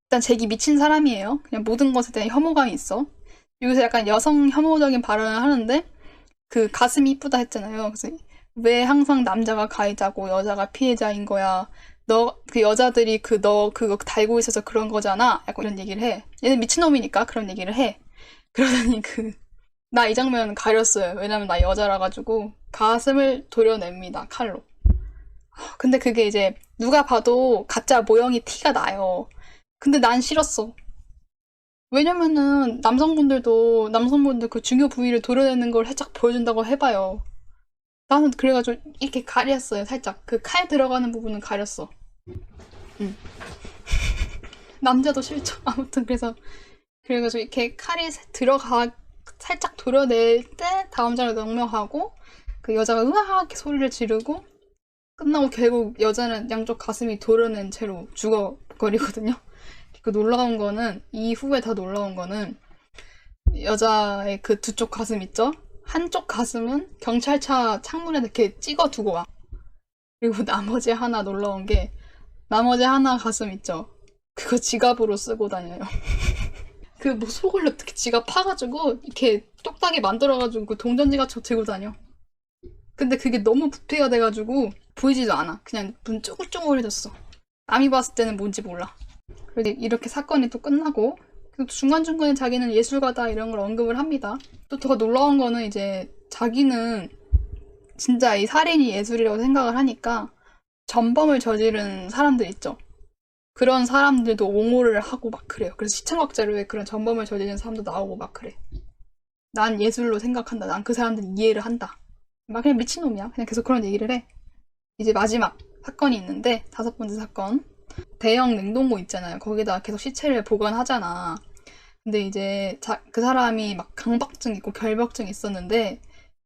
일단 잭이 미친 사람이에요. 그냥 모든 것에 대한 혐오감이 있어. 여기서 약간 여성 혐오적인 발언을 하는데 그 가슴이 이쁘다 했잖아요. 그래서 왜 항상 남자가 가해자고 여자가 피해자인 거야. 너 그 여자들이 너 그거 달고 있어서 그런 거잖아. 약간 이런 얘기를 해. 얘는 미친놈이니까 그런 얘기를 해. 그러더니 나 이 장면 가렸어요. 왜냐면 나 여자라 가지고 가슴을 도려냅니다. 칼로. 근데 그게 이제 누가 봐도 가짜 모형이 티가 나요. 근데 난 싫었어. 왜냐면은 남성분들 그 중요 부위를 도려내는 걸 살짝 보여준다고 해봐요. 나는 그래가지고 이렇게 가렸어요. 살짝 그 칼 들어가는 부분은 가렸어. 응. 남자도 싫죠. 아무튼 그래가지고 이렇게 칼이 살짝 도려낼 때 다음 장을 명명하고 그 여자가 으아 이렇게 소리를 지르고 끝나고 결국 여자는 양쪽 가슴이 도려낸 채로 죽어버리거든요. 그 놀라운 거는 이후에 더 놀라운 거는 여자의 그 두 쪽 가슴 있죠? 한쪽 가슴은 경찰차 창문에 이렇게 찍어 두고 와. 그리고 나머지 하나 놀라운 게 나머지 하나 가슴 있죠? 그거 지갑으로 쓰고 다녀요. 그 뭐 속을 어떻게 지갑 파가지고 이렇게 똑딱이 만들어가지고 그 동전지갑처럼 들고 다녀. 근데 그게 너무 부피가 돼가지고 보이지도 않아. 그냥 눈 쪼글쪼글해졌어. 남이 봤을 때는 뭔지 몰라. 그래서 이렇게 사건이 또 끝나고 중간중간에 자기는 예술가다 이런 걸 언급을 합니다. 또 더 놀라운 거는 이제 자기는 진짜 이 살인이 예술이라고 생각을 하니까 전범을 저지른 사람들 있죠. 그런 사람들도 옹호를 하고 막 그래요. 그래서 시청각 자료에 그런 전범을 저지른 사람도 나오고 막 그래. 난 예술로 생각한다. 난 그 사람들 이해를 한다. 막 그냥 미친놈이야. 그냥 계속 그런 얘기를 해. 이제 마지막 사건이 있는데 5번째 사건. 대형 냉동고 있잖아요. 거기다 계속 시체를 보관하잖아. 근데 이제 그 사람이 막 강박증 있고 결벽증 있었는데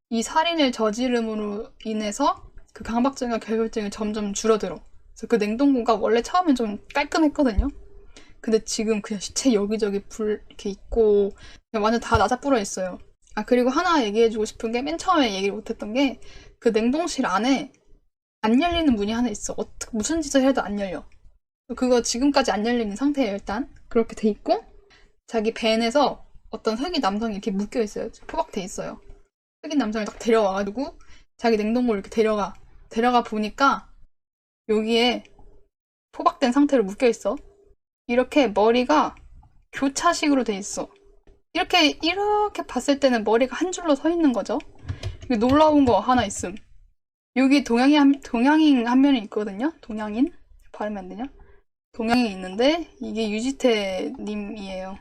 이 살인을 저지름으로 인해서 그 강박증과 결벽증이 점점 줄어들어. 그래서 그 냉동고가 원래 처음엔 좀 깔끔했거든요. 근데 지금 그냥 시체 여기저기 불 이렇게 있고 그냥 완전 다 나사뿌려 있어요. 아 그리고 하나 얘기해주고 싶은 게 맨 처음에 얘기를 못했던 게 그 냉동실 안에 안 열리는 문이 하나 있어. 무슨 짓을 해도 안 열려. 그거 지금까지 안 열리는 상태예요, 일단. 그렇게 돼 있고, 자기 벤에서 어떤 흑인 남성이 이렇게 묶여 있어요. 포박돼 있어요. 흑인 남성을 딱 데려와가지고, 자기 냉동고를 이렇게 데려가 보니까, 여기에 포박된 상태로 묶여 있어. 이렇게 머리가 교차식으로 돼 있어. 이렇게 봤을 때는 머리가 한 줄로 서 있는 거죠. 놀라운 거 하나 있음. 여기 동양인 한 명이 있거든요. 동양인? 발음이 안 되냐? 동양인이 있는데 이게 유지태 님이에요.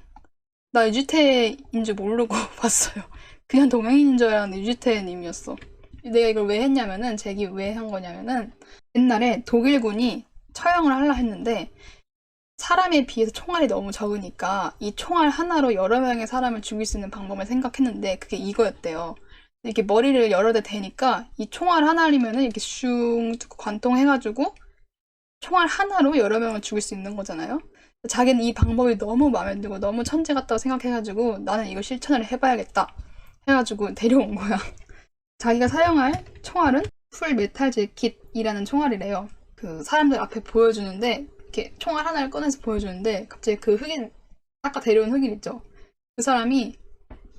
나 유지태인 줄 모르고 봤어요. 그냥 동양인인 줄 알았는데 유지태 님이었어. 내가 이걸 왜 했냐면은, 잭이 왜 한 거냐면은, 옛날에 독일군이 처형을 하려 했는데 사람에 비해서 총알이 너무 적으니까 이 총알 하나로 여러 명의 사람을 죽일 수 있는 방법을 생각했는데 그게 이거였대요. 이렇게 머리를 여러 대 대니까 이 총알 하나이면은 이렇게 슝 관통해가지고 총알 하나로 여러 명을 죽일 수 있는 거잖아요. 자기는 이 방법이 너무 마음에 들고 너무 천재 같다고 생각해가지고 나는 이거 실천을 해봐야겠다 해가지고 데려온 거야. 자기가 사용할 총알은 풀 메탈 재킷이라는 총알이래요. 그 사람들 앞에 보여주는데 이렇게 총알 하나를 꺼내서 보여주는데 갑자기 그 흑인, 아까 데려온 흑인 있죠? 그 사람이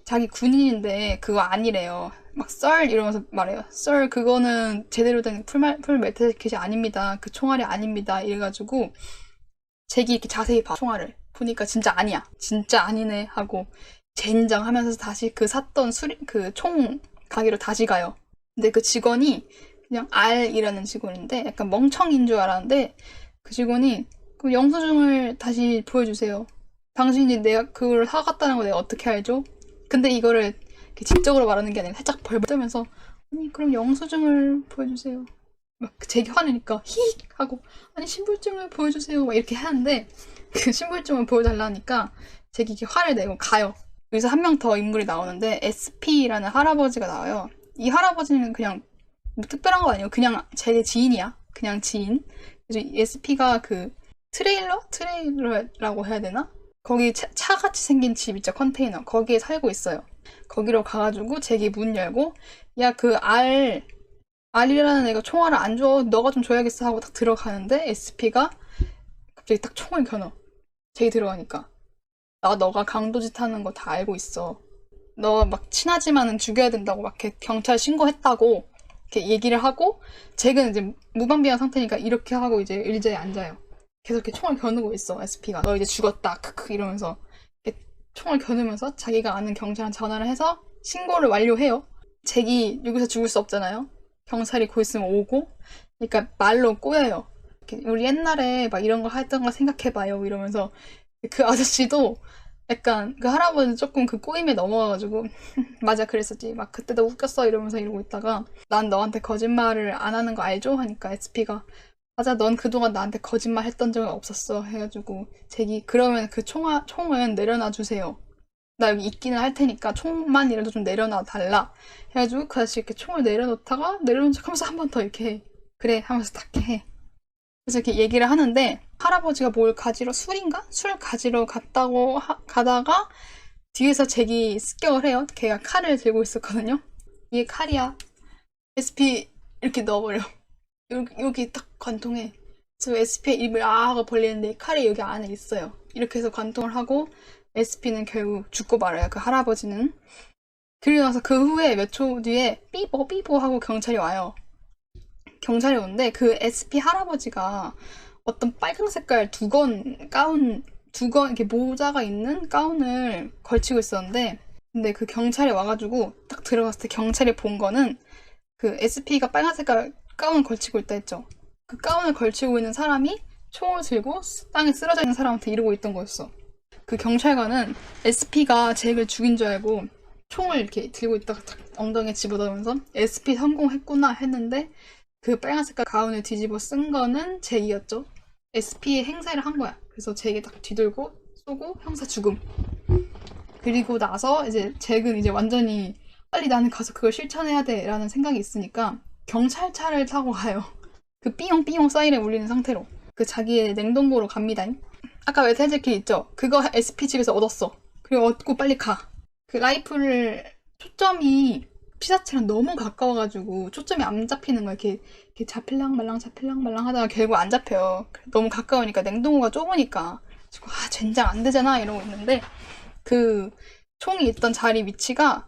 자기 군인인데 그거 아니래요. 막 썰 이러면서 말해요. 썰 그거는 제대로 된 풀 메탈 재킷이 아닙니다. 그 총알이 아닙니다. 이래가지고 잭이 이렇게 자세히 봐, 총알을 보니까 진짜 아니야. 진짜 아니네 하고 젠장하면서 다시 그 샀던 그 총 가게로 다시 가요. 근데 그 직원이 그냥 R이라는 직원인데 약간 멍청인 줄 알았는데 그 직원이 그 영수증을 다시 보여주세요. 당신이 내가 그걸 사갔다는 거 내가 어떻게 알죠? 근데 이거를 이렇게 직접으로 말하는 게 아니라 살짝 벌벌 떨면서 아니 그럼 영수증을 보여주세요. 막 잭이 화내니까 히 하고 아니 신분증을 보여주세요 막 이렇게 하는데 그 신분증을 보여달라니까 잭이 이렇게 화를 내고 가요. 여기서 한 명 더 인물이 나오는데 SP라는 할아버지가 나와요. 이 할아버지는 그냥 뭐 특별한 거 아니에요. 그냥 제 지인이야. 그냥 지인. 그래서 SP가 그 트레일러라고 해야 되나? 거기 차같이 생긴 집 있죠. 컨테이너. 거기에 살고 있어요. 거기로 가가지고 잭이 문 열고 야 그 R이라는 애가 총알을 안 줘. 너가 좀 줘야겠어 하고 딱 들어가는데 SP가 갑자기 딱 총을 겨눠. 잭이 들어가니까 너가 강도짓 하는 거 다 알고 있어. 너 막 친하지만은 죽여야 된다고 막 이렇게 경찰 신고했다고 이렇게 얘기를 하고 잭은 이제 무방비한 상태니까 이렇게 하고 이제 의자에 앉아요. 계속 이렇게 총을 겨누고 있어. SP가 너 이제 죽었다 크크 이러면서 이렇게 총을 겨누면서 자기가 아는 경찰한테 전화를 해서 신고를 완료해요. 잭이 여기서 죽을 수 없잖아요. 경찰이 곧 있으면 오고 그러니까 말로 꼬여요. 우리 옛날에 막 이런 거 했던 거 생각해봐요 이러면서 그 아저씨도 약간 그 할아버지 조금 그 꼬임에 넘어가가지고 맞아 그랬었지 막 그때도 웃겼어 이러면서 이러고 있다가 난 너한테 거짓말을 안 하는 거 알죠? 하니까 SP가 맞아 넌 그동안 나한테 거짓말 했던 적은 없었어 해가지고 잭이 그러면 그 총은 내려놔 주세요. 나 여기 있기는 할 테니까 총만이라도 좀 내려놔 달라 해가지고 그 아저씨 이렇게 총을 내려놓다가 내려놓은 척 하면서 한 번 더 이렇게 그래 하면서 딱 해. 그래서 이렇게 얘기를 하는데 할아버지가 뭘 가지러 술인가? 술 가지러 가다가 뒤에서 잭이 습격을 해요. 걔가 칼을 들고 있었거든요. 이게 칼이야. SP 이렇게 넣어버려. 여기 딱 관통해. 그래서 SP의 입을 하고 벌리는데 칼이 여기 안에 있어요. 이렇게 해서 관통을 하고 SP는 결국 죽고 말아요. 그 할아버지는. 그리고 나서 그 후에 몇 초 뒤에 삐뽀 하고 경찰이 와요. 경찰이 오는데 그 SP 할아버지가 어떤 빨강 색깔 두건 이렇게 모자가 있는 가운을 걸치고 있었는데 근데 그 경찰이 와가지고 딱 들어갔을 때 경찰이 본 거는 그 SP가 빨간 색깔 가운을 걸치고 있다 했죠. 그 가운을 걸치고 있는 사람이 총을 들고 땅에 쓰러져 있는 사람한테 이러고 있던 거였어. 그 경찰관은 SP가 잭을 죽인 줄 알고 총을 이렇게 들고 있다가 딱 엉덩이에 집어넣으면서 SP 성공했구나 했는데 그 빨간 색깔 가운을 뒤집어 쓴 거는 잭이었죠. SP의 행세를 한 거야. 그래서 잭이 딱 뒤돌고 쏘고 형사 죽음. 그리고 나서 이제 잭은 이제 완전히 빨리 나는 가서 그걸 실천해야 돼 라는 생각이 있으니까 경찰차를 타고 가요. 그 삐용삐용 사이렌 울리는 상태로 그 자기의 냉동고로 갑니다. 아까 메탈 재킷 있죠? 그거 SP 집에서 얻었어. 그리고 얻고 빨리 가. 그 라이플 초점이 피사체랑 너무 가까워가지고 초점이 안 잡히는 거야. 이렇게 잡힐랑 말랑 하다가 결국 안 잡혀요. 너무 가까우니까 냉동고가 좁으니까. 그래서 젠장 안 되잖아 이러고 있는데 그 총이 있던 자리 위치가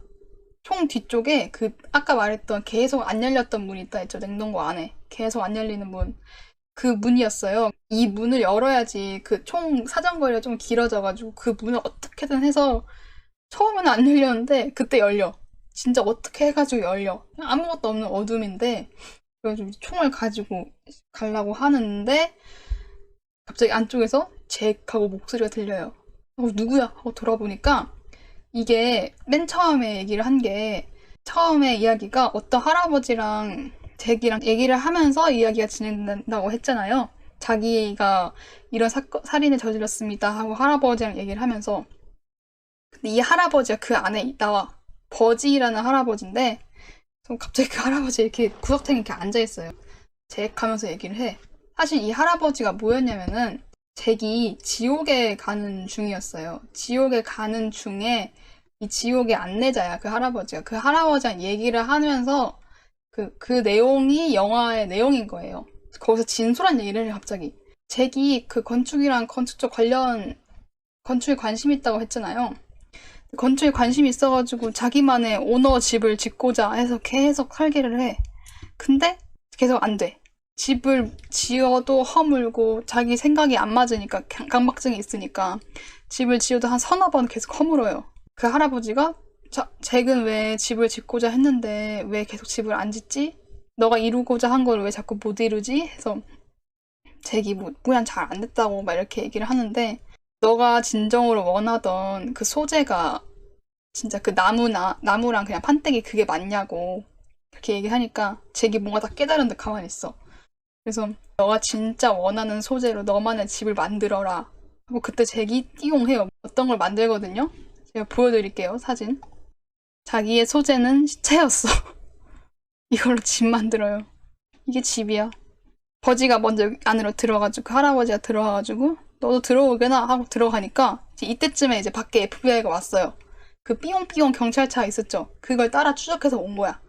총 뒤쪽에 그 아까 말했던 계속 안 열렸던 문이 있다 했죠. 냉동고 안에 계속 안 열리는 문. 그 문이었어요. 이 문을 열어야지 그 총 사정거리가 좀 길어져가지고 그 문을 어떻게든 해서 처음에는 안 열렸는데 그때 열려. 진짜 어떻게 해가지고 열려. 아무것도 없는 어둠인데 그래가지고 총을 가지고 가려고 하는데 갑자기 안쪽에서 잭하고 목소리가 들려요. 누구야? 하고 돌아보니까 이게 맨 처음에 얘기를 한 게 처음에 이야기가 어떤 할아버지랑 잭이랑 얘기를 하면서 이야기가 진행된다고 했잖아요. 자기가 이런 살인을 저질렀습니다 하고 할아버지랑 얘기를 하면서 근데 이 할아버지가 그 안에 나와. 버지라는 할아버지인데 갑자기 그 할아버지 이렇게 구석탱이 이렇게 앉아있어요. 잭 하면서 얘기를 해. 사실 이 할아버지가 뭐였냐면은 잭이 지옥에 가는 중이었어요. 지옥에 가는 중에 이 지옥의 안내자야, 그 할아버지가. 그 할아버지랑 얘기를 하면서 그 내용이 영화의 내용인 거예요. 거기서 진솔한 얘기를 해, 갑자기. 잭이 그 건축이랑 건축 쪽 관련, 건축에 관심 있다고 했잖아요. 건축에 관심이 있어가지고 자기만의 오너 집을 짓고자 해서 계속 설계를 해. 근데 계속 안 돼. 집을 지어도 허물고 자기 생각이 안 맞으니까 강박증이 있으니까 집을 지어도 한 서너 번 계속 허물어요. 그 할아버지가 잭은 왜 집을 짓고자 했는데 왜 계속 집을 안 짓지? 너가 이루고자 한 걸 왜 자꾸 못 이루지? 해서 잭이 모양 잘 안 됐다고 막 이렇게 얘기를 하는데 너가 진정으로 원하던 그 소재가 진짜 그 나무랑 그냥 판때기 그게 맞냐고 그렇게 얘기하니까 잭이 뭔가 다 깨달은 듯 가만히 있어. 그래서 너가 진짜 원하는 소재로 너만의 집을 만들어라 하고 그때 잭이 띠용해요. 어떤 걸 만들거든요. 제가 보여드릴게요. 사진. 자기의 소재는 시체였어. 이걸로 집 만들어요. 이게 집이야. 버지가 먼저 안으로 들어가지고 그 할아버지가 들어와가지고 너도 들어오게나 하고 들어가니까 이때쯤에 이제 밖에 FBI가 왔어요. 그 삐용삐용 경찰차 있었죠. 그걸 따라 추적해서 온 거야.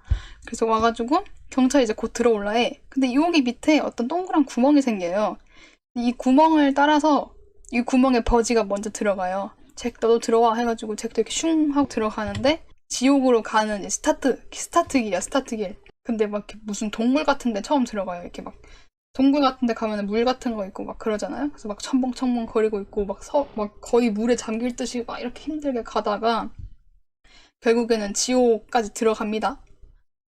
그래서 와가지고 경찰이 이제 곧 들어올라 해. 근데 여기 밑에 어떤 동그란 구멍이 생겨요. 이 구멍을 따라서 이 구멍에 버지가 먼저 들어가요. 잭 너도 들어와 해가지고 잭도 이렇게 슝 하고 들어가는데 지옥으로 가는 스타트길이야, 스타트길. 근데 막 이렇게 무슨 동굴 같은 데 처음 들어가요. 이렇게 막 동굴 같은 데 가면 물 같은 거 있고 막 그러잖아요. 그래서 막 첨벙첨벙 거리고 있고 막 거의 물에 잠길 듯이 막 이렇게 힘들게 가다가 결국에는 지옥까지 들어갑니다.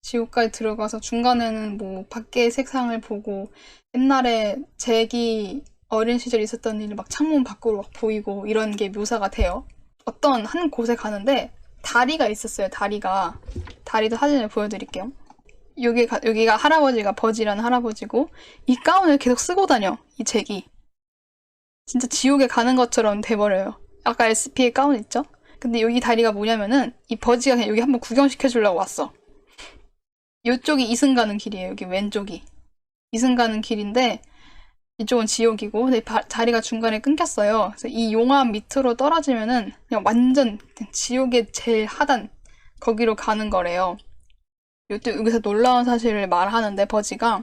지옥까지 들어가서 중간에는 뭐 밖의 색상을 보고 옛날에 잭이 어린 시절 있었던 일 막 창문 밖으로 막 보이고 이런 게 묘사가 돼요. 어떤 한 곳에 가는데 다리가 있었어요. 다리도 사진을 보여드릴게요. 여기가 할아버지가 버지라는 할아버지고 이 가운을 계속 쓰고 다녀. 이 잭이 진짜 지옥에 가는 것처럼 돼버려요. 아까 SP의 가운 있죠? 근데 여기 다리가 뭐냐면은 이 버지가 그냥 여기 한번 구경시켜 주려고 왔어. 이쪽이 이승 가는 길이에요. 여기 왼쪽이 이승 가는 길인데 이쪽은 지옥이고 근데 자리가 중간에 끊겼어요. 그래서 이 용암 밑으로 떨어지면은 그냥 완전 그냥 지옥의 제일 하단 거기로 가는 거래요. 여기서 놀라운 사실을 말하는데 버지가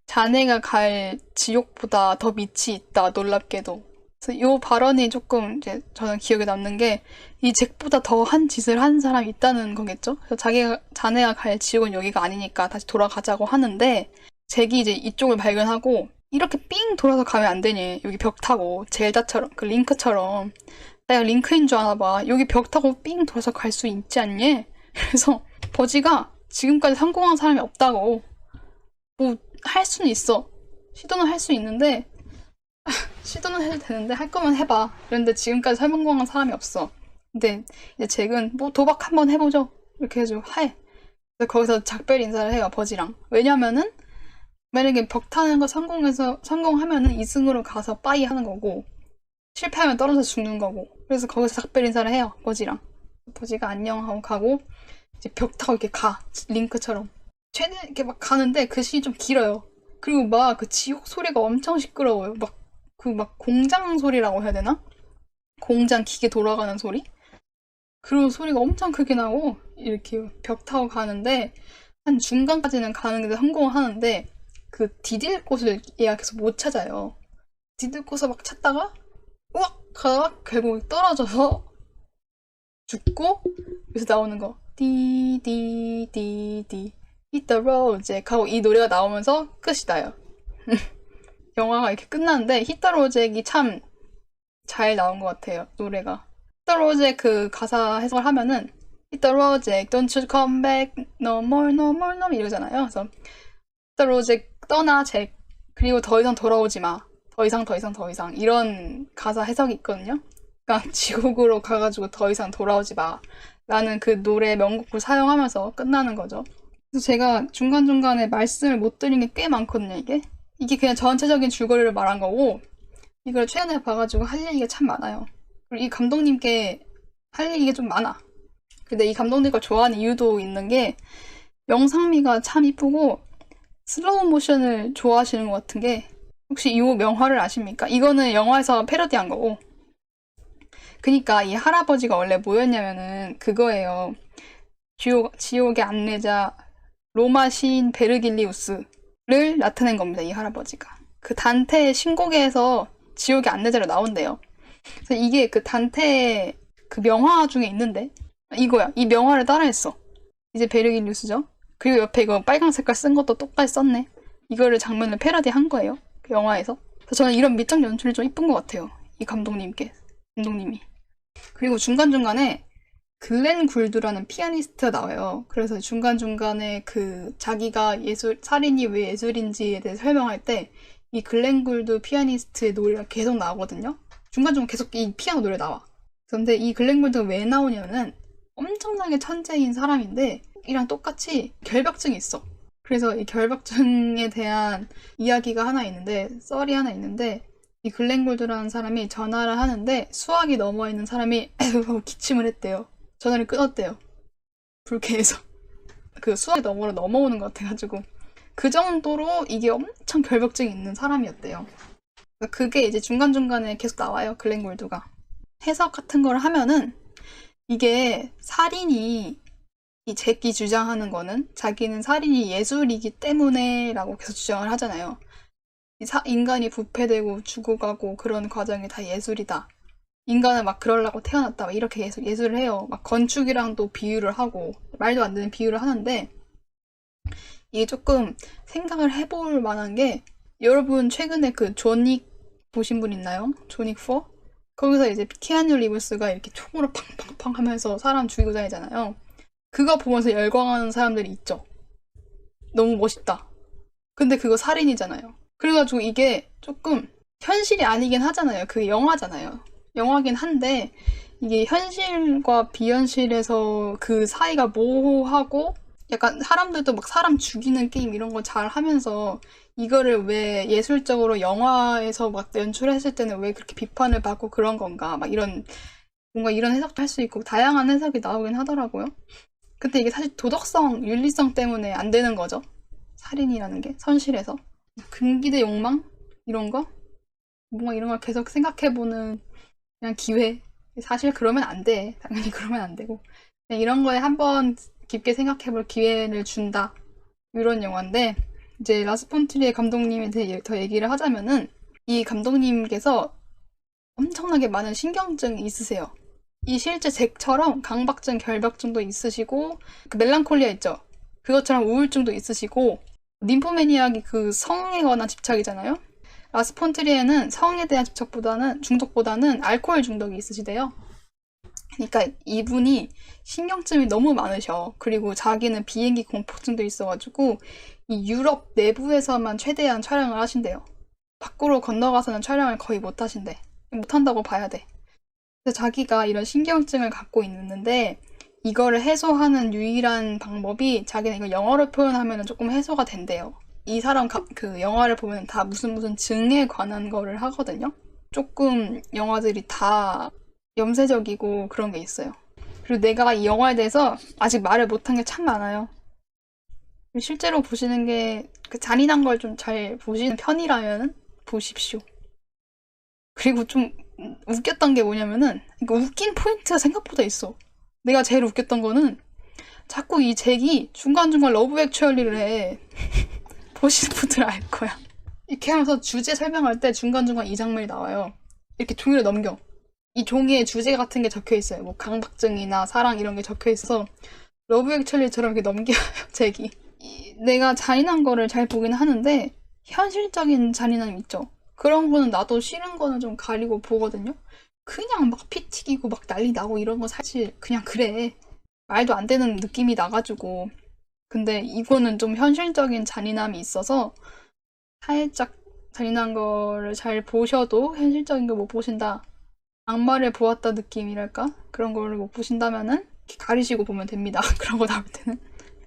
자네가 갈 지옥보다 더 밑이 있다. 놀랍게도. 그래서 이 발언이 조금 이제 저는 기억에 남는 게 이 잭보다 더 한 짓을 한 사람이 있다는 거겠죠. 그래서 자네가 갈 지옥은 여기가 아니니까 다시 돌아가자고 하는데 잭이 이제 이쪽을 발견하고 이렇게 삥 돌아서 가면 안 되니. 여기 벽 타고 젤다처럼 그 링크처럼 내가 링크인 줄 아나 봐. 여기 벽 타고 삥 돌아서 갈 수 있지 않니? 그래서 버지가 지금까지 성공한 사람이 없다고. 뭐 할 수는 있어. 시도는 할 수 있는데 시도는 해도 되는데 할 거면 해봐. 그런데 지금까지 성공한 사람이 없어. 근데 이제 잭은 뭐 도박 한번 해보죠. 이렇게 해가지고 해. 그래서 거기서 작별 인사를 해요. 버지랑. 왜냐면은 만약에 벽 타는 거 성공하면은 2승으로 가서 빠이 하는 거고 실패하면 떨어져 죽는 거고. 그래서 거기서 작별 인사를 해요. 버지랑. 버지가 안녕 하고 가고 이제 벽 타고 이렇게 가. 링크처럼. 최대한 이렇게 막 가는데 그 시간이 좀 길어요. 그리고 막 그 지옥 소리가 엄청 시끄러워요. 막 공장 소리라고 해야 되나? 공장 기계 돌아가는 소리? 그런 소리가 엄청 크게 나고 이렇게 벽 타고 가는데 한 중간까지는 가는데 성공을 하는데 그 디딜 곳을 예약해서 못 찾아요. 디딜 곳을 막 찾다가 우악! 가다가 결국 떨어져서 죽고 여기서 나오는 거 디디디디 Hit the road Jack 하고 이 노래가 나오면서 끝이 나요. 영화가 이렇게 끝나는데 Hit the road Jack이 참 잘 나온 것 같아요. 노래가 Hit the road Jack 그 가사 해석을 하면은 Hit the road Jack don't you come back no more no more no more 이러잖아요. 그래서 Hit the road Jack 떠나 잭 그리고 더 이상 돌아오지 마 더 이상 이런 가사 해석이 있거든요. 그러니까 지옥으로 가가지고 더 이상 돌아오지 마 라는 그 노래 명곡을 사용하면서 끝나는 거죠. 그래서 제가 중간중간에 말씀을 못 드린 게 꽤 많거든요, 이게 그냥 전체적인 줄거리를 말한 거고, 이걸 최근에 봐가지고 할 얘기가 참 많아요. 그리고 이 감독님께 할 얘기가 좀 많아. 근데 이 감독님과 좋아하는 이유도 있는 게, 영상미가 참 이쁘고, 슬로우 모션을 좋아하시는 것 같은 게, 혹시 이 명화를 아십니까? 이거는 영화에서 패러디한 거고, 그니까 이 할아버지가 원래 뭐였냐면은 그거예요. 지옥의 안내자 로마 시인 베르길리우스를 나타낸 겁니다. 이 할아버지가. 그 단테의 신곡에서 지옥의 안내자로 나온대요. 그래서 이게 그 단테의 그 명화 중에 있는데 이거야. 이 명화를 따라했어. 이제 베르길리우스죠. 그리고 옆에 이거 빨강 색깔 쓴 것도 똑같이 썼네. 이거를 장면을 패러디한 거예요. 그 영화에서. 그래서 저는 이런 미적 연출이 좀 이쁜 것 같아요. 이 감독님이. 그리고 중간중간에 글렌 굴드라는 피아니스트가 나와요. 그래서 중간중간에 그 자기가 살인이 왜 예술인지에 대해 설명할 때 이 글렌 굴드 피아니스트의 노래가 계속 나오거든요. 중간중간 계속 이 피아노 노래 나와. 그런데 이 글렌 굴드가 왜 나오냐면은 엄청나게 천재인 사람인데 이랑 똑같이 결벽증이 있어. 그래서 이 결벽증에 대한 이야기가 하나 있는데 썰이 하나 있는데 이 글렌 굴드라는 사람이 전화를 하는데 수학이 넘어있는 사람이 하고 기침을 했대요. 전화를 끊었대요. 불쾌해서. 그 수학이 넘어오는 것 같아가지고. 그 정도로 이게 엄청 결벽증이 있는 사람이었대요. 그게 이제 중간중간에 계속 나와요. 글렌 굴드가. 해석 같은 걸 하면은 이게 살인이 이 잭이 주장하는 거는 자기는 살인이 예술이기 때문에 라고 계속 주장을 하잖아요. 인간이 부패되고 죽어가고 그런 과정이 다 예술이다. 인간은 막 그러려고 태어났다. 막 이렇게 계속 예술을 해요. 막 건축이랑도 비유를 하고 말도 안 되는 비유를 하는데 이게 조금 생각을 해볼 만한 게 여러분 최근에 그 존윅 보신 분 있나요? 존윅 4? 거기서 이제 키아누 리브스가 이렇게 총으로 팡팡팡 하면서 사람 죽이고 다니잖아요. 그거 보면서 열광하는 사람들이 있죠. 너무 멋있다. 근데 그거 살인이잖아요. 그래가지고 이게 조금 현실이 아니긴 하잖아요. 그게 영화잖아요. 영화긴 한데 이게 현실과 비현실에서 그 사이가 모호하고 약간 사람들도 막 사람 죽이는 게임 이런 거 잘 하면서 이거를 왜 예술적으로 영화에서 막 연출했을 때는 왜 그렇게 비판을 받고 그런 건가 막 이런 뭔가 이런 해석도 할 수 있고 다양한 해석이 나오긴 하더라고요. 근데 이게 사실 도덕성, 윤리성 때문에 안 되는 거죠. 살인이라는 게 선실에서 근기대 욕망 이런 거 뭔가 이런 걸 계속 생각해보는 그냥 기회. 사실 그러면 안 돼. 당연히 그러면 안 되고 그냥 이런 거에 한번 깊게 생각해볼 기회를 준다. 이런 영화인데 이제 라스 폰 트리에 감독님에 대해 더 얘기를 하자면은 이 감독님께서 엄청나게 많은 신경증이 있으세요. 이 실제 잭처럼 강박증, 결벽증도 있으시고 그 멜랑콜리아 있죠? 그것처럼 우울증도 있으시고 ним포매니악이 그 성에 관한 집착이잖아요? 라스 폰 트리에는 성에 대한 중독보다는 알코올 중독이 있으시대요. 그러니까 이분이 신경증이 너무 많으셔. 그리고 자기는 비행기 공포증도 있어가지고 이 유럽 내부에서만 최대한 촬영을 하신대요. 밖으로 건너가서는 촬영을 거의 못 하신대. 못한다고 봐야 돼. 그래서 자기가 이런 신경증을 갖고 있는데 이거를 해소하는 유일한 방법이 자기는 이거 영어로 표현하면 조금 해소가 된대요. 이 사람 그 영화를 보면 다 무슨 증에 관한 거를 하거든요. 조금 영화들이 다 염세적이고 그런 게 있어요. 그리고 내가 이 영화에 대해서 아직 말을 못한 게 참 많아요. 실제로 보시는 게 그 잔인한 걸 좀 잘 보시는 편이라면 보십시오. 그리고 좀 웃겼던 게 뭐냐면은 웃긴 포인트가 생각보다 있어. 내가 제일 웃겼던 거는 자꾸 이 잭이 중간중간 러브 액츄얼리를 해. 보시는 분들은 알 거야. 이렇게 하면서 주제 설명할 때 중간중간 이 장면이 나와요. 이렇게 종이를 넘겨. 이 종이에 주제 같은 게 적혀 있어요. 뭐 강박증이나 사랑 이런 게 적혀 있어서 러브 액츄얼리처럼 이렇게 넘겨요, 잭이. 내가 잔인한 거를 잘 보긴 하는데 현실적인 잔인함 있죠. 그런 거는 나도 싫은 거는 좀 가리고 보거든요. 그냥 막 피 튀기고 막 난리 나고 이런 거 사실 그냥 그래. 말도 안 되는 느낌이 나가지고. 근데 이거는 좀 현실적인 잔인함이 있어서 살짝 잔인한 거를 잘 보셔도 현실적인 거 못 보신다. 악마를 보았다 느낌이랄까? 그런 거를 못 보신다면은 이렇게 가리시고 보면 됩니다. 그런 거 나올 때는.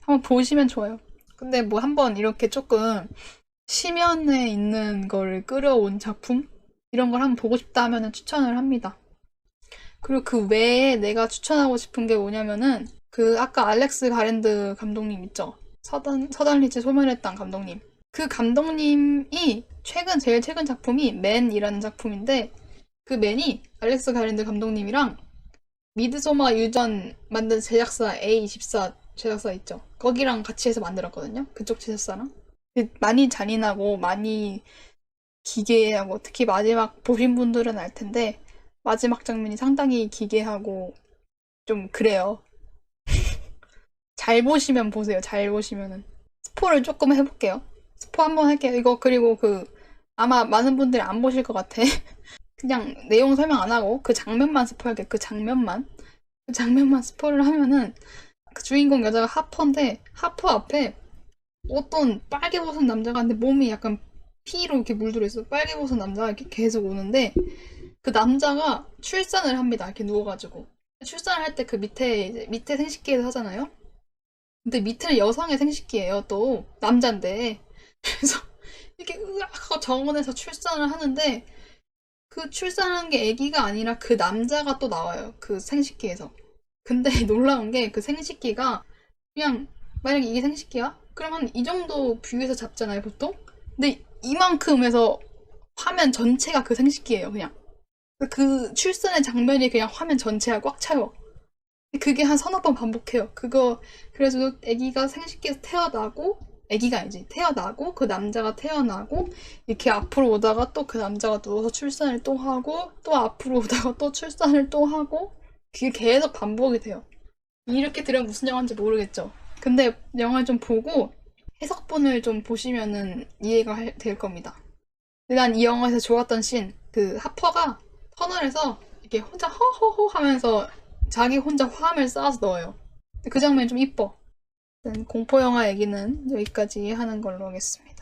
한번 보시면 좋아요. 근데 뭐 한번 이렇게 조금 심연에 있는 거를 끌어온 작품? 이런 걸 한번 보고 싶다 하면은 추천을 합니다. 그리고 그 외에 내가 추천하고 싶은 게 뭐냐면은 그 아까 알렉스 가랜드 감독님 있죠? 서단리치 소멸의 땅 감독님. 그 감독님이 제일 최근 작품이 맨이라는 작품인데 그 맨이 알렉스 가랜드 감독님이랑 미드소마 유전 만든 제작사 A24 제작사 있죠? 거기랑 같이 해서 만들었거든요? 그쪽 제작사랑. 많이 잔인하고 많이 기괴하고 특히 마지막 보신 분들은 알 텐데 마지막 장면이 상당히 기괴하고 좀 그래요. 잘 보시면 보세요. 잘 보시면은. 스포를 조금 해볼게요. 스포 한번 할게요. 이거 그리고 아마 많은 분들이 안 보실 것 같아. 그냥 내용 설명 안 하고 그 장면만 스포할게요. 그 장면만 스포를 하면은 그 주인공 여자가 하퍼인데 하퍼 앞에 어떤 빨개 벗은 남자가 근데 몸이 약간 피로 이렇게 물들어 있어. 빨개 벗은 남자가 이렇게 계속 오는데 그 남자가 출산을 합니다. 이렇게 누워가지고 출산을 할 때 그 밑에 생식기에서 하잖아요. 근데 밑에는 여성의 생식기예요. 또 남잔데 그래서 이렇게 으악 하고 정원에서 출산을 하는데 그 출산한 게 아기가 아니라 그 남자가 또 나와요. 그 생식기에서. 근데 놀라운 게 그 생식기가 그냥 만약에 이게 생식기야? 그러면 이 정도 뷰에서 잡잖아요, 보통? 근데 이만큼에서 화면 전체가 그 생식기예요, 그냥. 그 출산의 장면이 그냥 화면 전체가 꽉 차요. 그게 한 서너 번 반복해요. 그래서 아기가 생식기에서 태어나고, 아기가 아니지, 태어나고, 그 남자가 태어나고, 이렇게 앞으로 오다가 또 그 남자가 누워서 출산을 또 하고, 또 앞으로 오다가 또 출산을 또 하고, 그게 계속 반복이 돼요. 이렇게 들으면 무슨 영화인지 모르겠죠. 근데 영화를 좀 보고 해석본을 좀 보시면은 이해가 될 겁니다. 난 이 영화에서 좋았던 씬, 그 하퍼가 터널에서 이렇게 혼자 허허허 하면서 자기 혼자 화음을 쌓아서 넣어요. 그 장면이 좀 이뻐. 공포 영화 얘기는 여기까지 하는 걸로 하겠습니다.